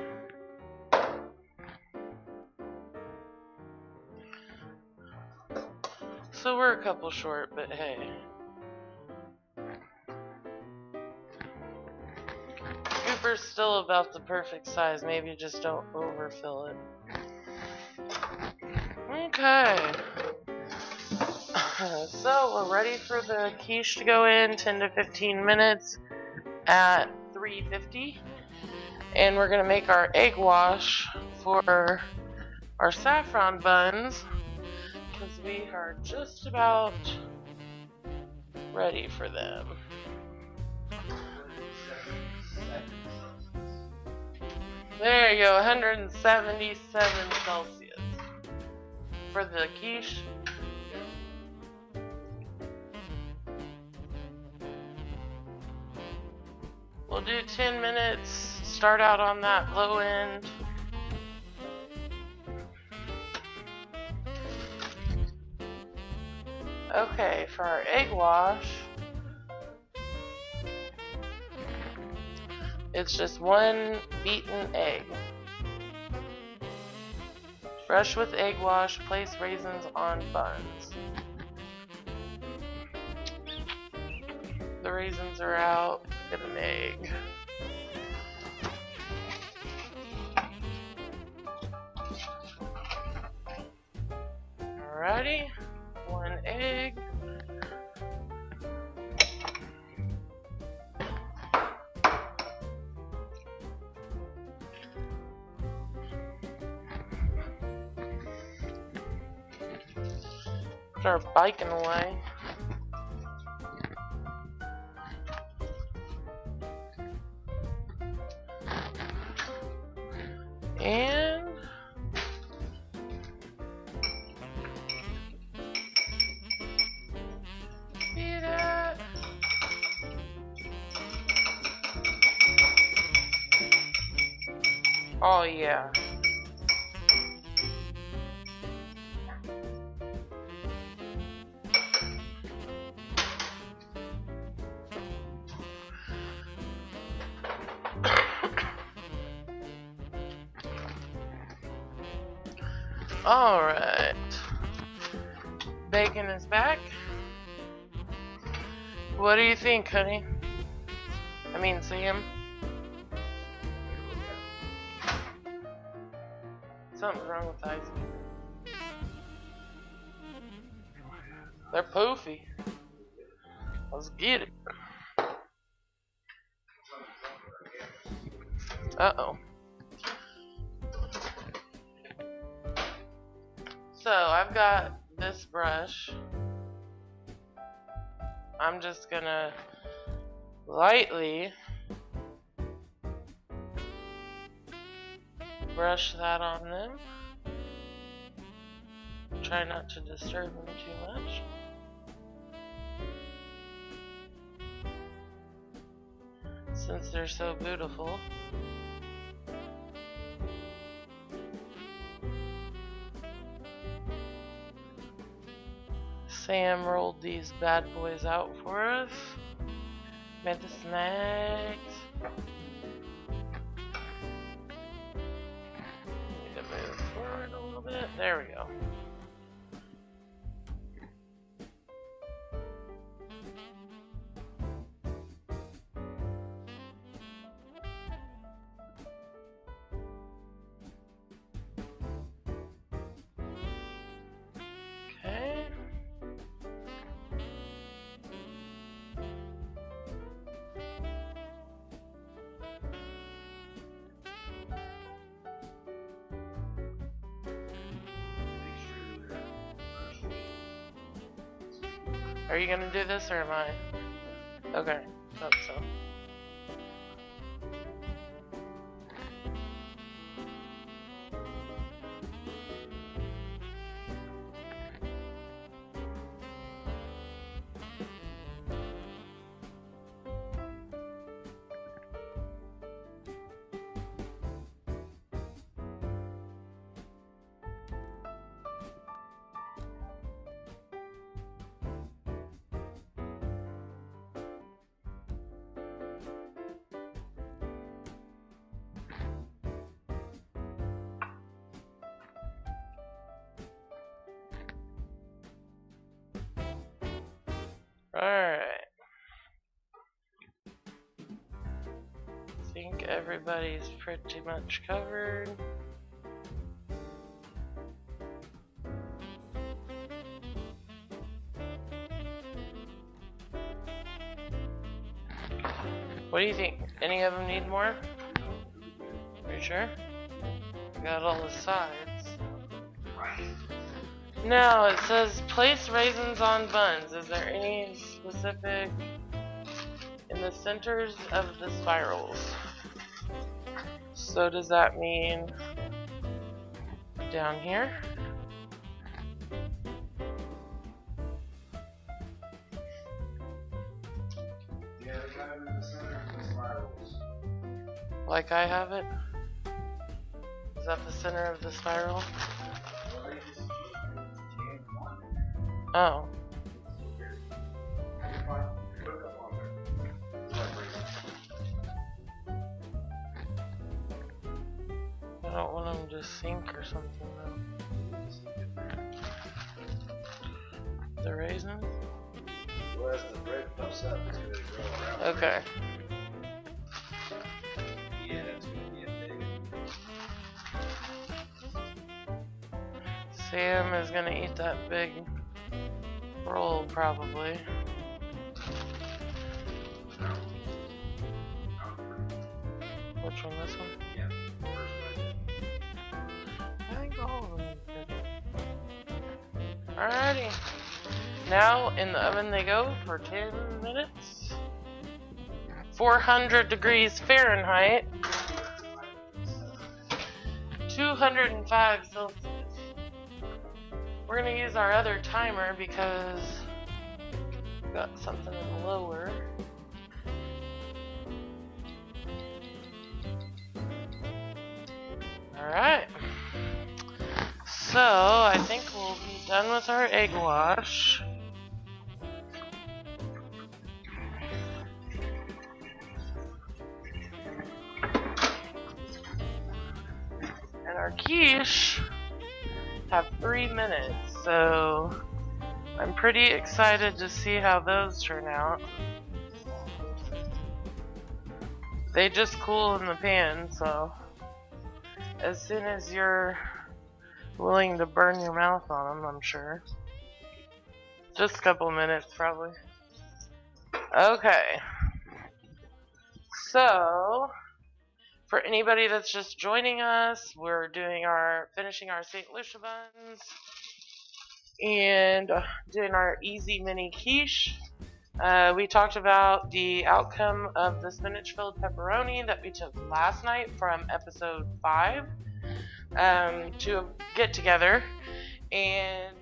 So we're a couple short, but hey. Cooper's still about the perfect size. Maybe just don't overfill it. Okay. So we're ready for the quiche to go in 10 to 15 minutes at 350. And we're gonna make our egg wash for our saffron buns because we are just about ready for them. There you go, 177 Celsius for the quiche. We'll do 10 minutes. Start out on that low end. Okay, for our egg wash, it's just 1 beaten egg. Brush with egg wash, place raisins on buns. The raisins are out, get an egg. Alrighty, 1 egg. Start biking away. And beat it. Oh yeah. Alright. Bacon is back. What do you think, honey? I mean, Sam? Something's wrong with the ice cream. They're poofy. Let's get it. Uh-oh. So I've got this brush. I'm just gonna lightly brush that on them. Try not to disturb them too much. Since they're so beautiful. Sam rolled these bad boys out for us. Made the snacks. Need to move forward a little bit. There we go. Okay. Are you gonna do this or am I? Okay, thought so. Alright. I think everybody's pretty much covered. What do you think? Any of them need more? Are you sure? Got all the sides. Now it says place raisins on buns. Is there any specific in the centers of the spirals? So does that mean down here?
Yeah, kind of in the center of the spirals.
Like I have it? Is that the center of the spiral? Oh. I don't want them to sink or something though. The raisins?
Well, as the bread puffs up, it's going to grow around.
Okay.
Yeah, that's going to be a big.
Sam is gonna eat that big roll probably. Which one? This one?
Yeah.
I think all of them are good. Alrighty. Now in the oven they go for 10 minutes. 400 degrees Fahrenheit. 205 Celsius. We're gonna use our other timer because we got something lower. Alright. So I think we'll be done with our egg wash. And our quiche have 3 minutes, so I'm pretty excited to see how those turn out. They just cool in the pan, so as soon as you're willing to burn your mouth on them, I'm sure. Just a couple minutes, probably. Okay. So, for anybody that's just joining us, we're finishing our St Lucia buns and doing our easy mini quiche. We talked about the outcome of the spinach filled pepperoni that we took last night from episode 5 to get together, and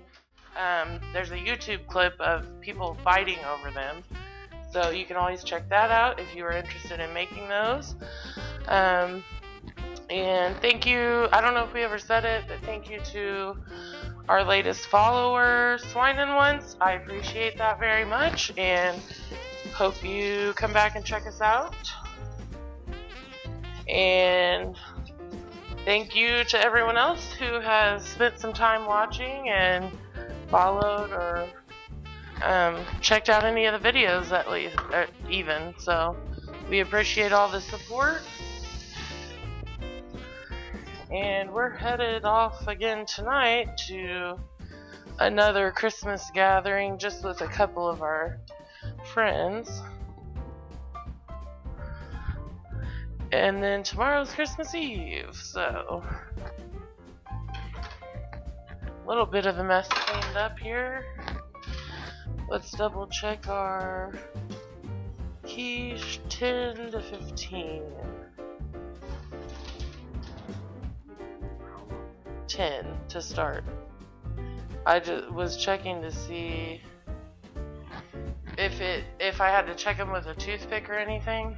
there's a YouTube clip of people fighting over them, so you can always check that out if you are interested in making those. And thank you, I don't know if we ever said it, but thank you to our latest follower, Swine and Once. I appreciate that very much, and hope you come back and check us out. And thank you to everyone else who has spent some time watching and followed or checked out any of the videos at least, even. So we appreciate all the support. And we're headed off again tonight to another Christmas gathering just with a couple of our friends. And then tomorrow's Christmas Eve, so a little bit of a mess cleaned up here. Let's double check our quiche. 10 to 15. 10 to start. I just was checking to see if I had to check them with a toothpick or anything.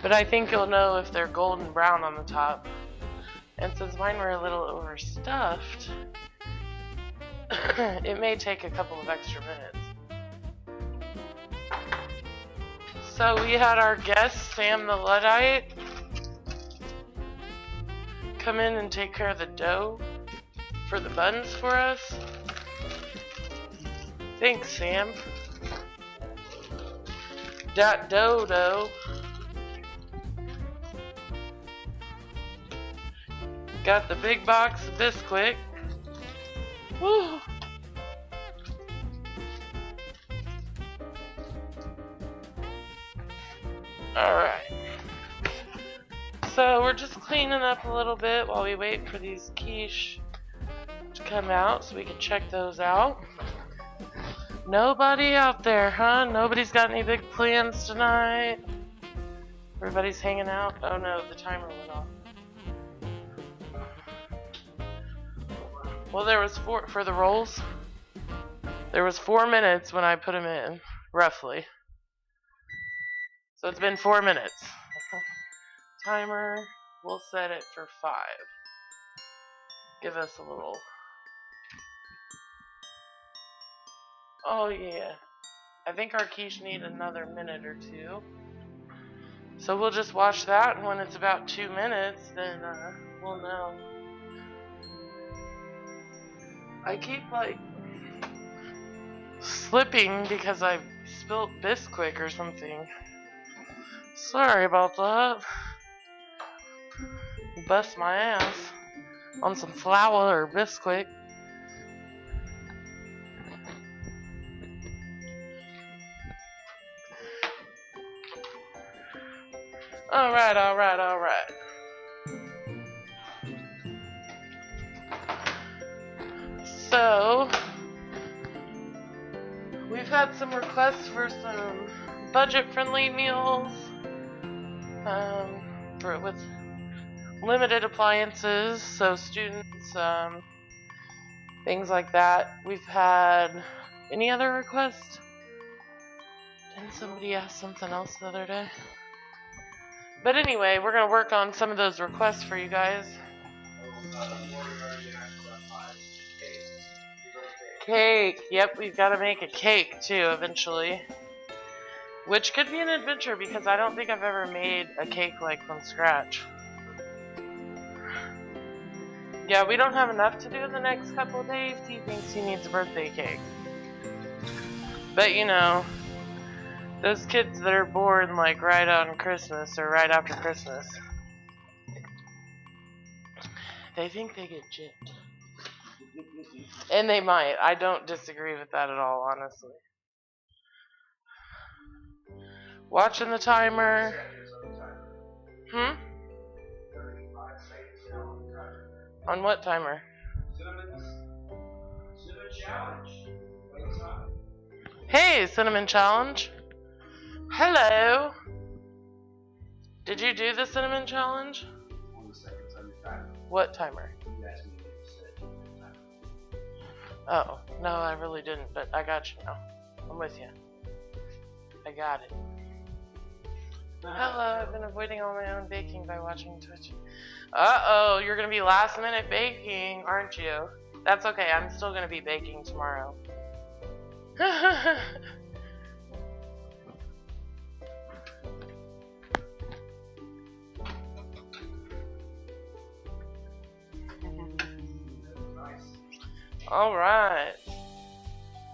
But I think you'll know if they're golden brown on the top. And since mine were a little overstuffed, it may take a couple of extra minutes. So we had our guest, Sam the Luddite, come in and take care of the dough for the buns for us. Thanks, Sam. That dough. Got the big box of Bisquick. Woo! Alright. So we're just cleaning up a little bit while we wait for these quiche to come out so we can check those out. Nobody out there, huh? Nobody's got any big plans tonight? Everybody's hanging out? Oh no, the timer went off. Well, there was for the rolls. There was 4 minutes when I put them in, roughly. So it's been 4 minutes. Timer, we'll set it for 5. Give us a little. Oh yeah. I think our quiche need another minute or 2. So we'll just watch that, and when it's about 2 minutes, then we'll know. I keep like slipping because I spilt Bisquick or something. Sorry about that. Bust my ass on some flour or Bisquick. Alright. So, we've had some requests for some budget-friendly meals with limited appliances, so students, things like that. We've had any other requests? Didn't somebody ask something else the other day? But anyway, we're going to work on some of those requests for you guys. Cake. Yep, we've got to make a cake too eventually. Which could be an adventure because I don't think I've ever made a cake like from scratch. Yeah, we don't have enough to do in the next couple of days. He thinks he needs a birthday cake. But you know, those kids that are born like right on Christmas or right after Christmas, they think they get gypped. And they might. I don't disagree with that at all, honestly. Watching the timer. On what timer? Cinnamon challenge. Hey, cinnamon challenge. Hello. Did you do the cinnamon challenge? What timer? Oh, no, I really didn't, but I got you now. I'm with you. I got it. Hello, I've been avoiding all my own baking by watching Twitch. Uh-oh, you're gonna be last minute baking, aren't you? That's okay, I'm still gonna be baking tomorrow. Alright.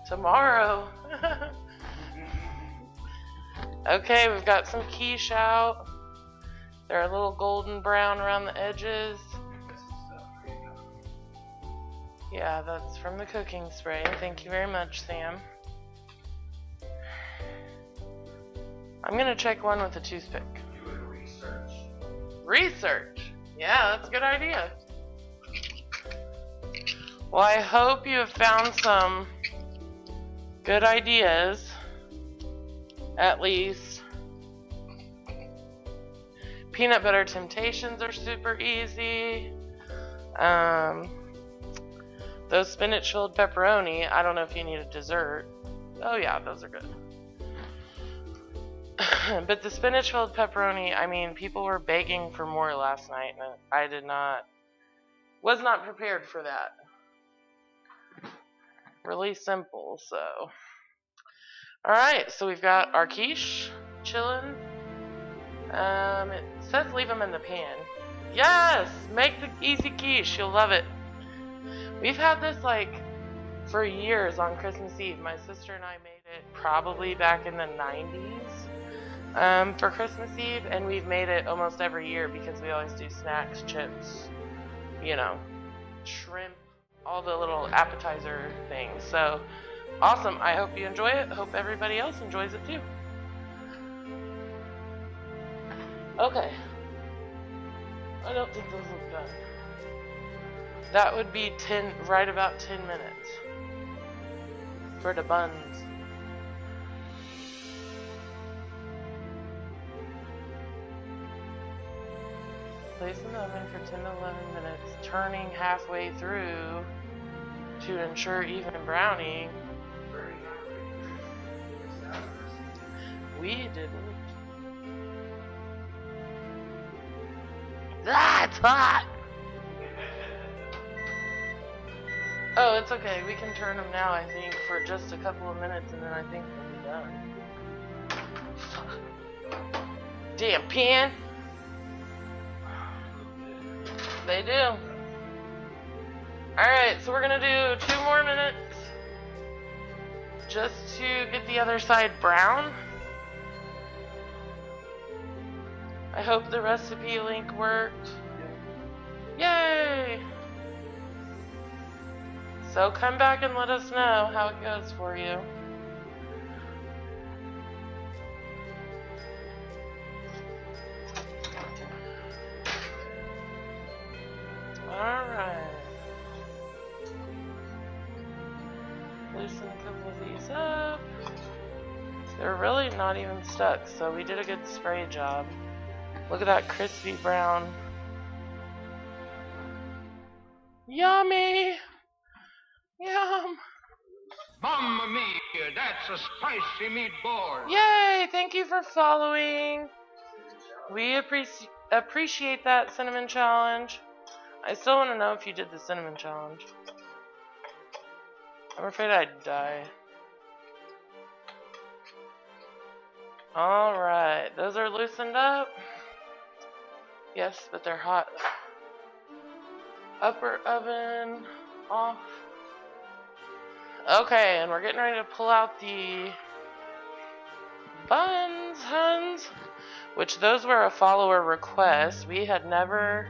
Tomorrow. Okay, we've got some quiche out. They're a little golden brown around the edges. Yeah, that's from the cooking spray. Thank you very much, Sam. I'm gonna check one with a toothpick. Research? Yeah, that's a good idea. Well, I hope you have found some good ideas, at least. Peanut butter temptations are super easy. Those spinach filled pepperoni, I don't know if you need a dessert. Oh yeah, those are good. But the spinach filled pepperoni, I mean, people were begging for more last night, and I was not prepared for that. Really simple, so. Alright, so we've got our quiche chilling. It says leave them in the pan. Yes! Make the easy quiche, you'll love it. We've had this like for years on Christmas Eve. My sister and I made it probably back in the 90s for Christmas Eve, and we've made it almost every year because we always do snacks, chips, you know, shrimp, all the little appetizer things. So awesome. I hope you enjoy it. Hope everybody else enjoys it too. Okay. I don't think those look done. That would be right about 10 minutes for the buns. Place in the oven for 10 to 11 minutes, turning halfway through to ensure even browning. We didn't. Ah, it's hot! Oh, it's okay. We can turn them now, I think, for just a couple of minutes, and then I think we'll be done. Damn pan! They do. Alright, so we're gonna do 2 more minutes just to get the other side brown. I hope the recipe link worked. Yay! So come back and let us know how it goes for you. Alright. Loosen a couple of these up. They're really not even stuck, so we did a good spray job. Look at that crispy brown. Yummy! Yum!
Mamma mia, that's a spicy meatball.
Yay! Thank you for following. We appreciate that cinnamon challenge. I still want to know if you did the cinnamon challenge. I'm afraid I'd die. Alright, those are loosened up. Yes, but they're hot. Upper oven off. Okay, and we're getting ready to pull out the buns, huns, which those were a follower request. We had never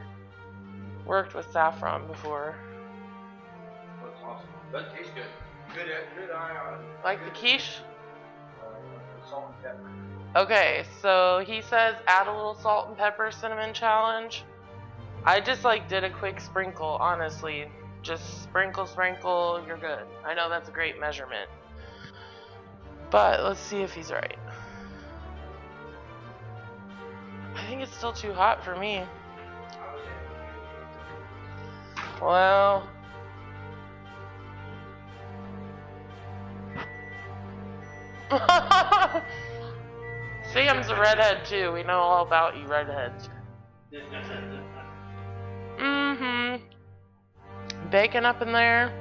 worked with saffron before.
That's awesome. That tastes good. Good eye on.
Like the quiche?
Salt and pepper.
Okay, so he says add a little salt and pepper cinnamon challenge. I just like did a quick sprinkle, honestly. Just sprinkle, you're good. I know that's a great measurement. But let's see if he's right. I think it's still too hot for me. Well, Sam's a redhead too. We know all about you redheads. Bacon up in there.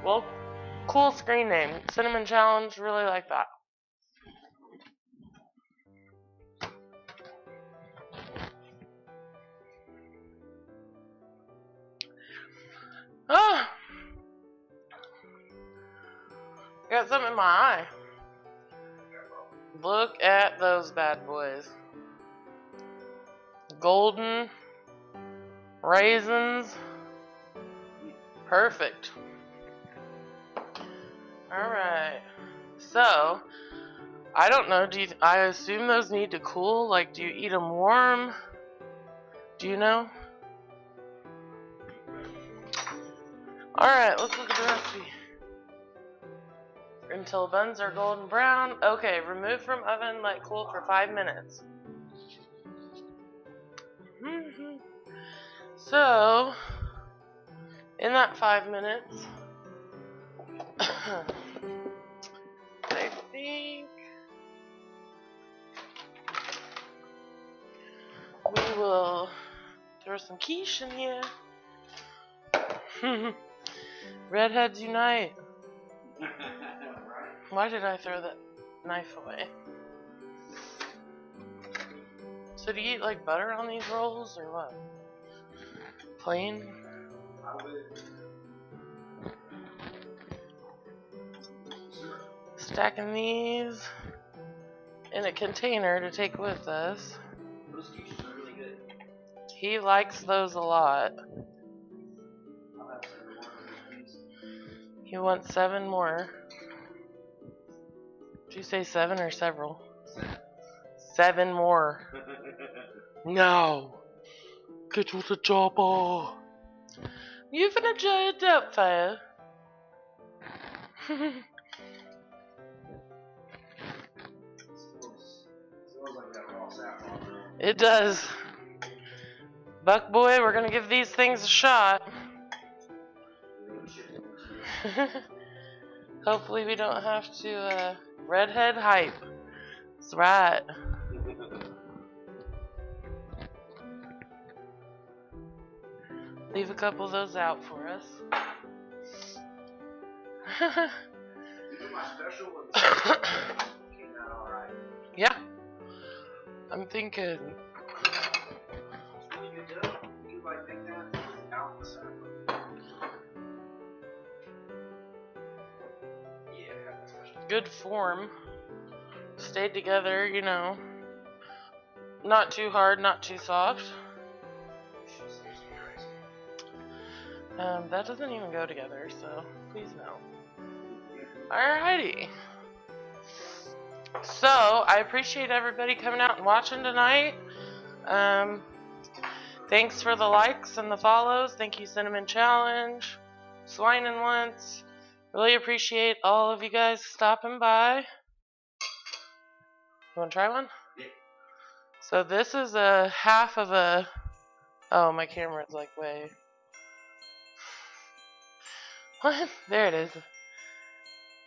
Well, cool screen name. Cinnamon Challenge. Really like that. Oh, got something in my eye. Look at those bad boys. Golden raisins. Perfect. Alright. So, I don't know. I assume those need to cool? Like, do you eat them warm? Do you know? Alright, let's look at the recipe. Until buns are golden brown. Okay, remove from oven, let cool for 5 minutes. So, in that 5 minutes, I think we will throw some quiche in here. Redheads unite. Why did I throw that knife away? So do you eat like butter on these rolls or what? Plain? Stacking these in a container to take with us.
Those quiches are really good.
He likes those a lot.
I'll have 7 more of these.
He wants 7 more. Did you say 7 or several? 7 more. No. Get with the chopper. You finna enjoy it up, fire.
Smells like that raw saffron.
It does. Buck boy, we're gonna give these things a shot. Hopefully we don't have to redhead hype. That's right. Leave a couple of those out for us.
My special ones came out alright.
Yeah. I'm thinking.
It's really good dough. You like make that without the saffron. Yeah, that's special.
Good form. Stayed together, you know. Not too hard, not too soft. That doesn't even go together, so please no. Alrighty. So, I appreciate everybody coming out and watching tonight. Thanks for the likes and the follows. Thank you, Cinnamon Challenge, Swine and Once. Really appreciate all of you guys stopping by. You want to try one?
Yeah.
So this is a half of a... Oh, my camera's like way... What? There it is.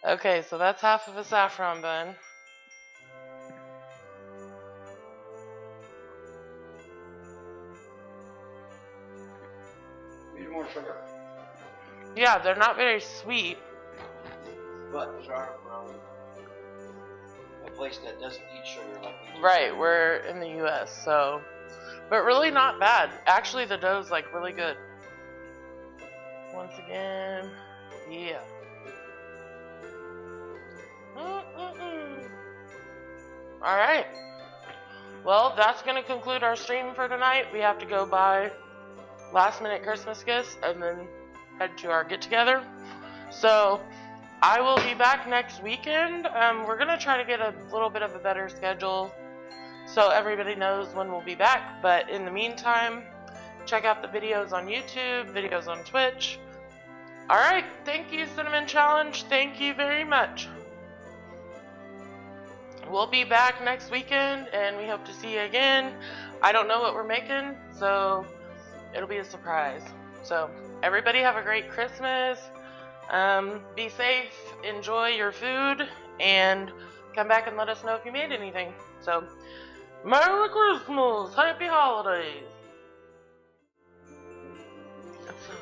Okay, so that's half of a saffron bun.
Need more sugar.
Yeah, they're not very sweet.
But those are from a place that doesn't eat sugar like we do.
Right, we're in the US, so... But really not bad. Actually, the dough's like really good. Once again, yeah. Alright. Well, that's going to conclude our stream for tonight. We have to go buy last minute Christmas gifts and then head to our get together. So, I will be back next weekend. We're going to try to get a little bit of a better schedule so everybody knows when we'll be back. But in the meantime, check out the videos on YouTube, videos on Twitch. Alright, thank you, Cinnamon Challenge. Thank you very much. We'll be back next weekend, and we hope to see you again. I don't know what we're making, so it'll be a surprise. So, everybody have a great Christmas. Be safe, enjoy your food, and come back and let us know if you made anything. So, Merry Christmas! Happy Holidays! So,